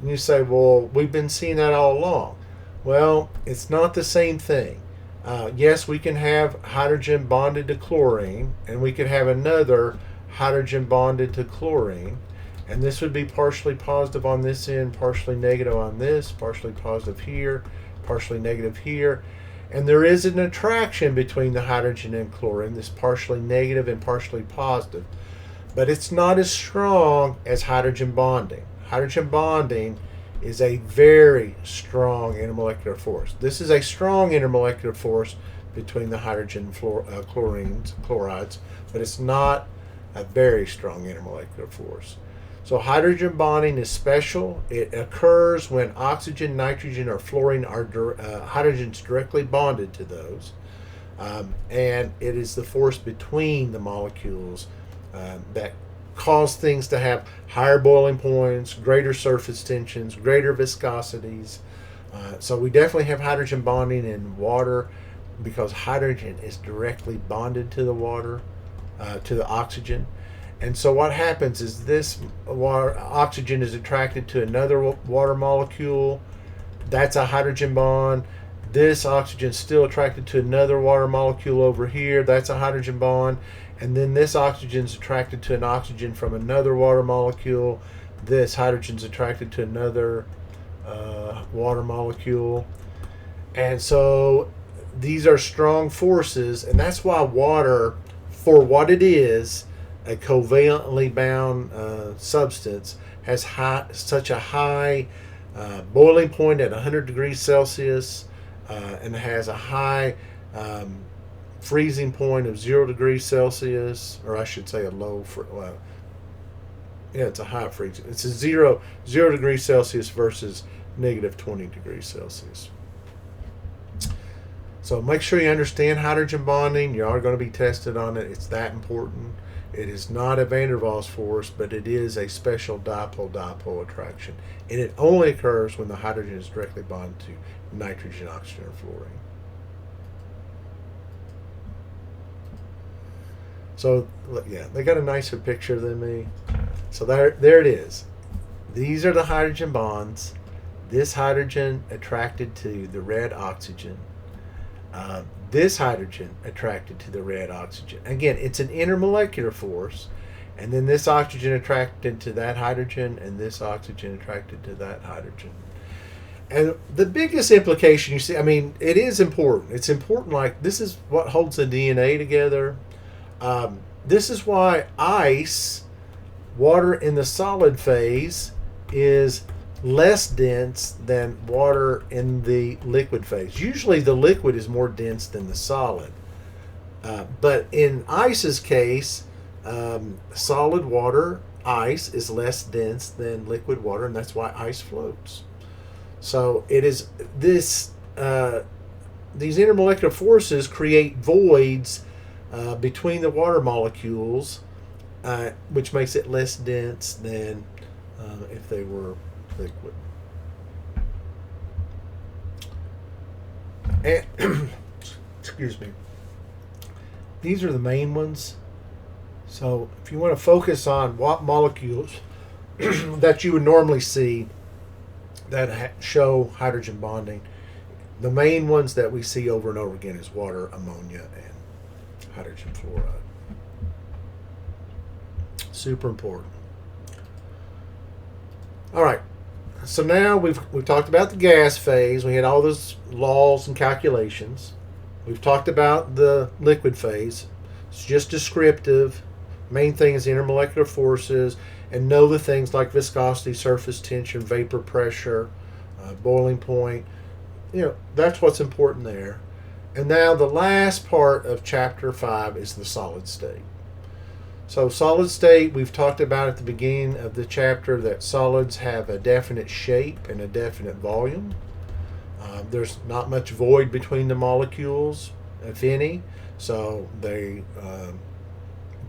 And you say, well, we've been seeing that all along. Well, it's not the same thing. Yes, we can have hydrogen bonded to chlorine, and we could have another hydrogen bonded to chlorine, and this would be partially positive on this end, partially negative on this, partially positive here, partially negative here. And there is an attraction between the hydrogen and chlorine, this partially negative and partially positive. but it's not as strong as hydrogen bonding. Hydrogen bonding is a very strong intermolecular force. This is a strong intermolecular force between the hydrogen chlorides, but it's not a very strong intermolecular force. So hydrogen bonding is special. It occurs when oxygen, nitrogen, or fluorine are hydrogens directly bonded to those. And it is the force between the molecules that cause things to have higher boiling points, greater surface tensions, greater viscosities. So we definitely have hydrogen bonding in water because hydrogen is directly bonded to the water, to the oxygen. And so what happens is this oxygen is attracted to another water molecule. That's a hydrogen bond. This oxygen is still attracted to another water molecule over here. That's a hydrogen bond. And then this oxygen is attracted to an oxygen from another water molecule. This hydrogen is attracted to another water molecule. And so these are strong forces, and that's why water, for what it is, a covalently bound substance, has such a high boiling point at 100 degrees Celsius, and has a high freezing point of 0 degrees Celsius, or I should say a low, it's a high freezing. It's a 0 degrees Celsius versus negative 20 degrees Celsius. So make sure you understand hydrogen bonding. You are going to be tested on it. It's that important. It is not a van der Waals force, but it is a special dipole-dipole attraction. And it only occurs when the hydrogen is directly bonded to nitrogen, oxygen, or fluorine. So, yeah, they got a nicer picture than me. So there it is. These are the hydrogen bonds. This hydrogen attracted to the red oxygen. This hydrogen attracted to the red oxygen. Again, it's an intermolecular force, and then this oxygen attracted to that hydrogen, and this oxygen attracted to that hydrogen. And the biggest implication you see, I mean, it is important. It's important, like, this is what holds the DNA together. This is why ice, water in the solid phase, is less dense than water in the liquid phase. Usually the liquid is more dense than the solid. But in ice's case, solid water, ice, is less dense than liquid water, and that's why ice floats. So it is this. These intermolecular forces create voids between the water molecules, which makes it less dense than if they were liquid. And excuse me. These are the main ones. So if you want to focus on what molecules that you would normally see that show hydrogen bonding, the main ones that we see over and over again is water, ammonia, and hydrogen fluoride. Super important. All right. So now we've talked about the gas phase. We had all those laws and calculations. We've talked about the liquid phase. It's just descriptive. Main thing is intermolecular forces, and know the things like viscosity, surface tension, vapor pressure, boiling point. You know, that's what's important there. And now the last part of chapter 5 is the solid state. So solid state, we've talked about at the beginning of the chapter that solids have a definite shape and a definite volume. There's not much void between the molecules, if any, so they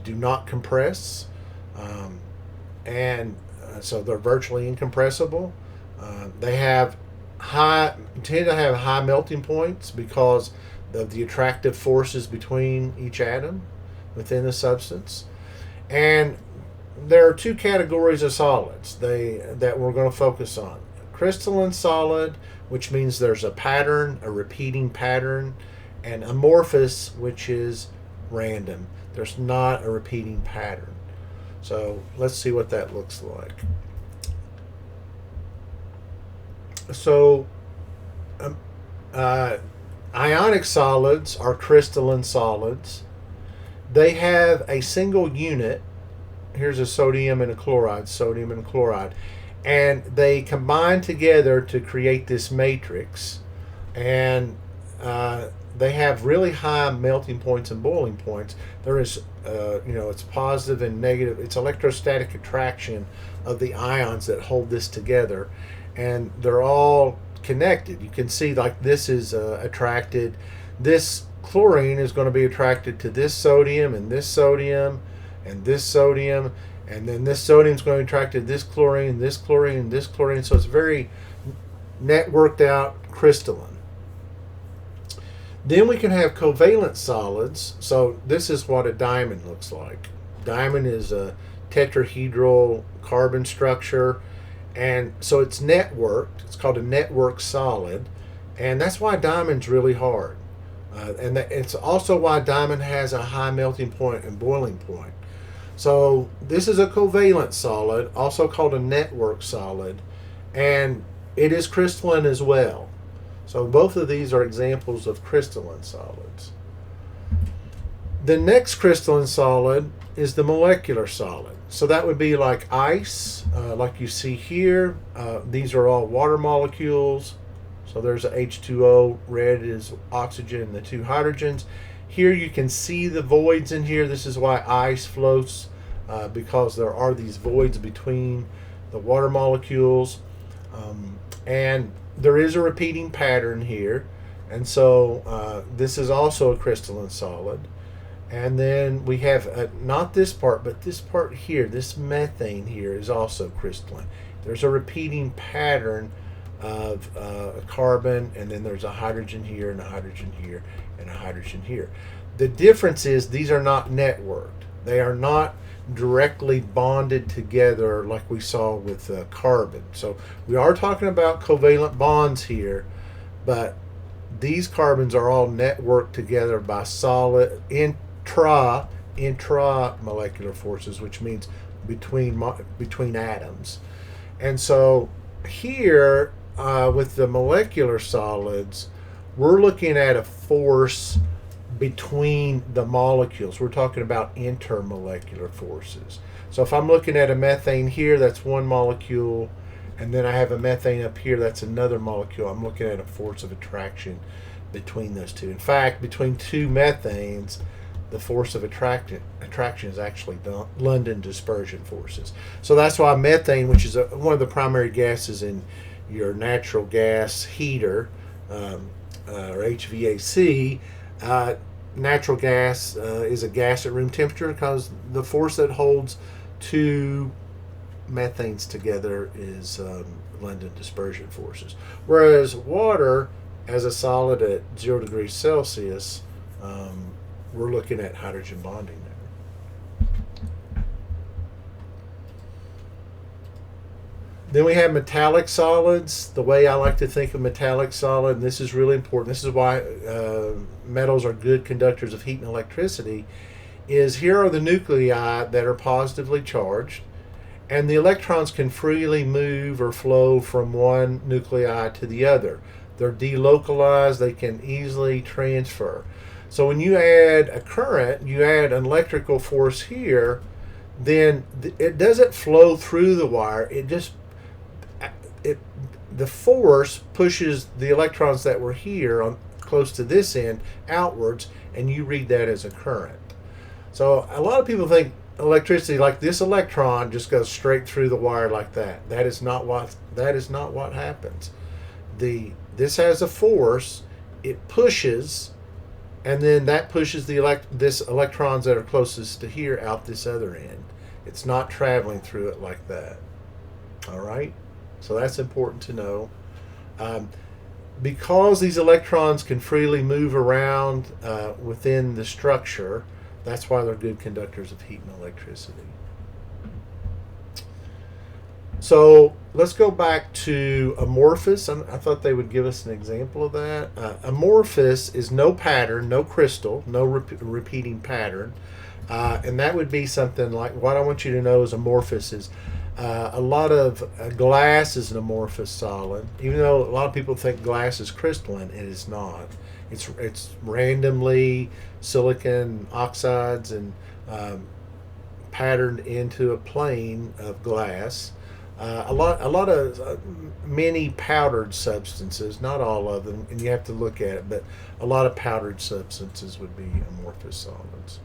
do not compress, and so they're virtually incompressible. They tend to have high melting points because of the attractive forces between each atom within the substance. And there are two categories of solids that we're going to focus on. Crystalline solid, which means there's a pattern, a repeating pattern, and amorphous, which is random. There's not a repeating pattern. So let's see what that looks like. So ionic solids are crystalline solids. They have a single unit here's a sodium and a chloride, sodium and chloride, and they combine together to create this matrix, and they have really high melting points and boiling points. There is, it's positive and negative. It's electrostatic attraction of the ions that hold this together, and they're all connected. You can see like this is attracted. This chlorine is going to be attracted to this sodium and this sodium and this sodium, and then this sodium is going to attract to this chlorine, this chlorine, and this chlorine. So it's very networked out crystalline. Then we can have covalent solids. So this is what a diamond looks like. Diamond is a tetrahedral carbon structure, and so it's networked. It's called a network solid, and that's why diamond's really hard. It's also why diamond has a high melting point and boiling point. So this is a covalent solid, also called a network solid, and it is crystalline as well. So both of these are examples of crystalline solids. The next crystalline solid is the molecular solid. So that would be like ice, like you see here. These are all water molecules. So there's a H2O, red is oxygen and the two hydrogens. Here you can see the voids in here. This is why ice floats, because there are these voids between the water molecules. And there is a repeating pattern here. And so this is also a crystalline solid. And then we have, not this part, but this part here, this methane here is also crystalline. There's a repeating pattern of a carbon, and then there's a hydrogen here and a hydrogen here and a hydrogen here. The difference is these are not networked. They are not directly bonded together like we saw with carbon. So we are talking about covalent bonds here, but these carbons are all networked together by solid intramolecular forces, which means between atoms. And so here with the molecular solids, we're looking at a force between the molecules. We're talking about intermolecular forces. So if I'm looking at a methane here, that's one molecule, and then I have a methane up here, that's another molecule. I'm looking at a force of attraction between those two. In fact, between two methanes, the force of attraction is actually London dispersion forces. So that's why methane, which is one of the primary gases in your natural gas heater, or HVAC, natural gas is a gas at room temperature because the force that holds two methanes together is London dispersion forces. Whereas water, as a solid at 0 degrees Celsius, we're looking at hydrogen bonding there. Then we have metallic solids. The way I like to think of metallic solid, and this is really important, this is why metals are good conductors of heat and electricity, is here are the nuclei that are positively charged, and the electrons can freely move or flow from one nuclei to the other. They're delocalized, they can easily transfer. So when you add a current, you add an electrical force here, then it doesn't flow through the wire. The force pushes the electrons that were here on close to this end outwards, and you read that as a current. So a lot of people think electricity, like this electron, just goes straight through the wire like that. That is not what happens. This has a force. It pushes. And then that pushes this electrons that are closest to here out this other end. It's not traveling through it like that. All right? So that's important to know. Because these electrons can freely move around within the structure, that's why they're good conductors of heat and electricity. So let's go back to amorphous. I thought they would give us an example of that. Amorphous is no pattern, no crystal, no repeating pattern. And that would be something like, what I want you to know is amorphous is a lot of glass is an amorphous solid. Even though a lot of people think glass is crystalline, it is not. It's randomly silicon oxides and patterned into a plane of glass. Many powdered substances, not all of them, and you have to look at it, but a lot of powdered substances would be amorphous solids.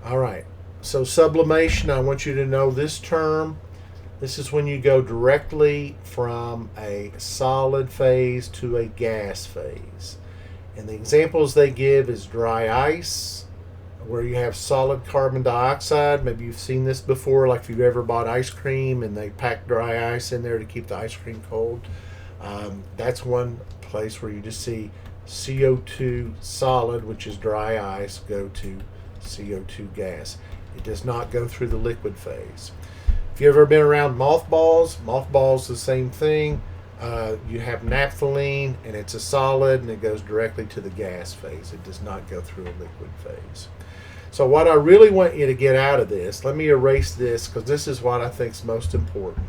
All right, so sublimation, I want you to know this term. This is when you go directly from a solid phase to a gas phase. And the examples they give is dry ice, where you have solid carbon dioxide. Maybe you've seen this before, like if you've ever bought ice cream and they pack dry ice in there to keep the ice cream cold. That's one place where you just see CO2 solid, which is dry ice, go to CO2 gas. It does not go through the liquid phase. If you've ever been around mothballs the same thing. You have naphthalene, and it's a solid, and it goes directly to the gas phase. It does not go through a liquid phase. So what I really want you to get out of this, let me erase this, because this is what I think is most important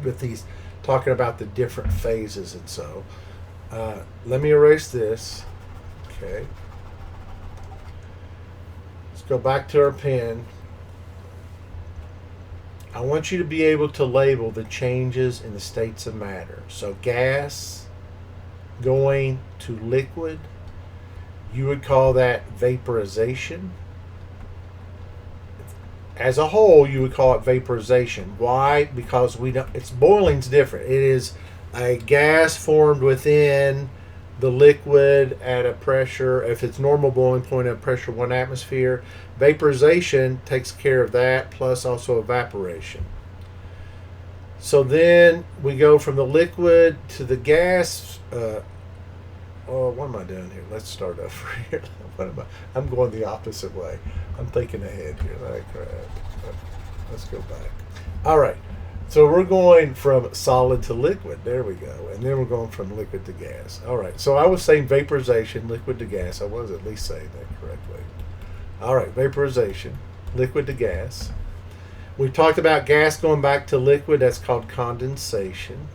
with these, talking about the different phases. And so let me erase this. Okay. Let's go back to our pen. I want you to be able to label the changes in the states of matter. So gas going to liquid, you would call that vaporization. As a whole, you would call it vaporization. Why? Because boiling's different. It is a gas formed within the liquid at a pressure, if it's normal boiling point at a pressure 1 atmosphere. Vaporization takes care of that, plus also evaporation. So then we go from the liquid to the gas. What am I doing here? Let's start over here. I'm going the opposite way. I'm thinking ahead here. Let's go back. All right. So we're going from solid to liquid. There we go. And then we're going from liquid to gas. All right. So I was saying vaporization, liquid to gas. I was at least saying that correctly. All right. Vaporization, liquid to gas. We talked about gas going back to liquid. That's called condensation.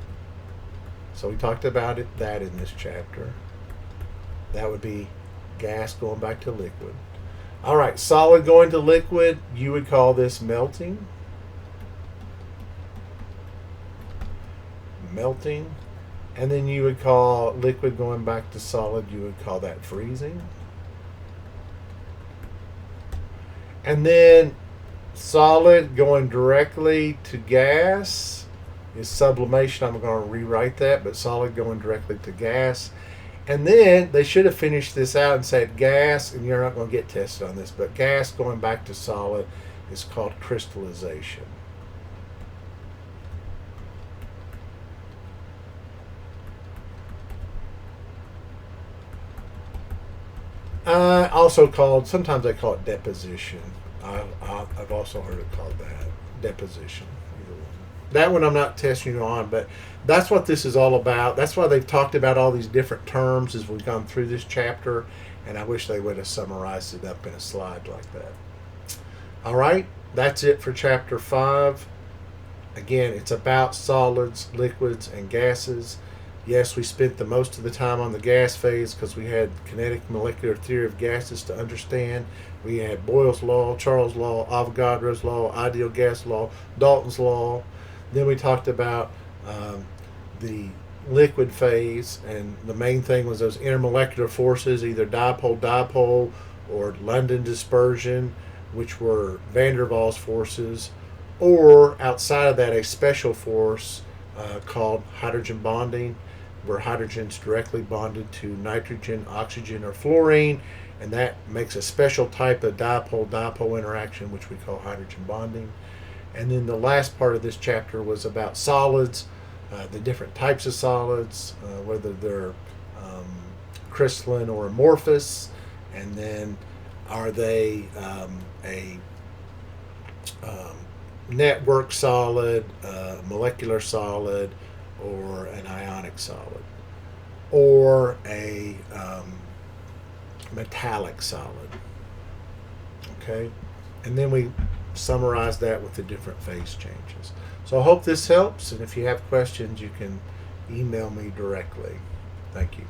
So we talked about that in this chapter. That would be gas going back to liquid. All right. Solid going to liquid. You would call this melting. And then you would call liquid going back to solid, you would call that freezing. And then solid going directly to gas is sublimation. I'm going to rewrite that, but solid going directly to gas. And then they should have finished this out and said gas, and you're not going to get tested on this, but gas going back to solid is called crystallization. Also called, sometimes they call it deposition. I've also heard it called that, deposition. That one I'm not testing you on, but that's what this is all about. That's why they've talked about all these different terms as we've gone through this chapter, and I wish they would have summarized it up in a slide like that. All right, that's it for chapter 5. Again, it's about solids, liquids, and gases. Yes, we spent the most of the time on the gas phase because we had kinetic molecular theory of gases to understand. We had Boyle's law, Charles' law, Avogadro's law, ideal gas law, Dalton's law. Then we talked about the liquid phase, and the main thing was those intermolecular forces, either dipole-dipole or London dispersion, which were van der Waals forces, or outside of that, a special force called hydrogen bonding, where hydrogen's directly bonded to nitrogen, oxygen, or fluorine, and that makes a special type of dipole-dipole interaction, which we call hydrogen bonding. And then the last part of this chapter was about solids, the different types of solids, whether they're crystalline or amorphous, and then are they a network solid, molecular solid, or an ionic solid, or a metallic solid. Okay, and then we summarize that with the different phase changes. So I hope this helps, and if you have questions, you can email me directly. Thank you.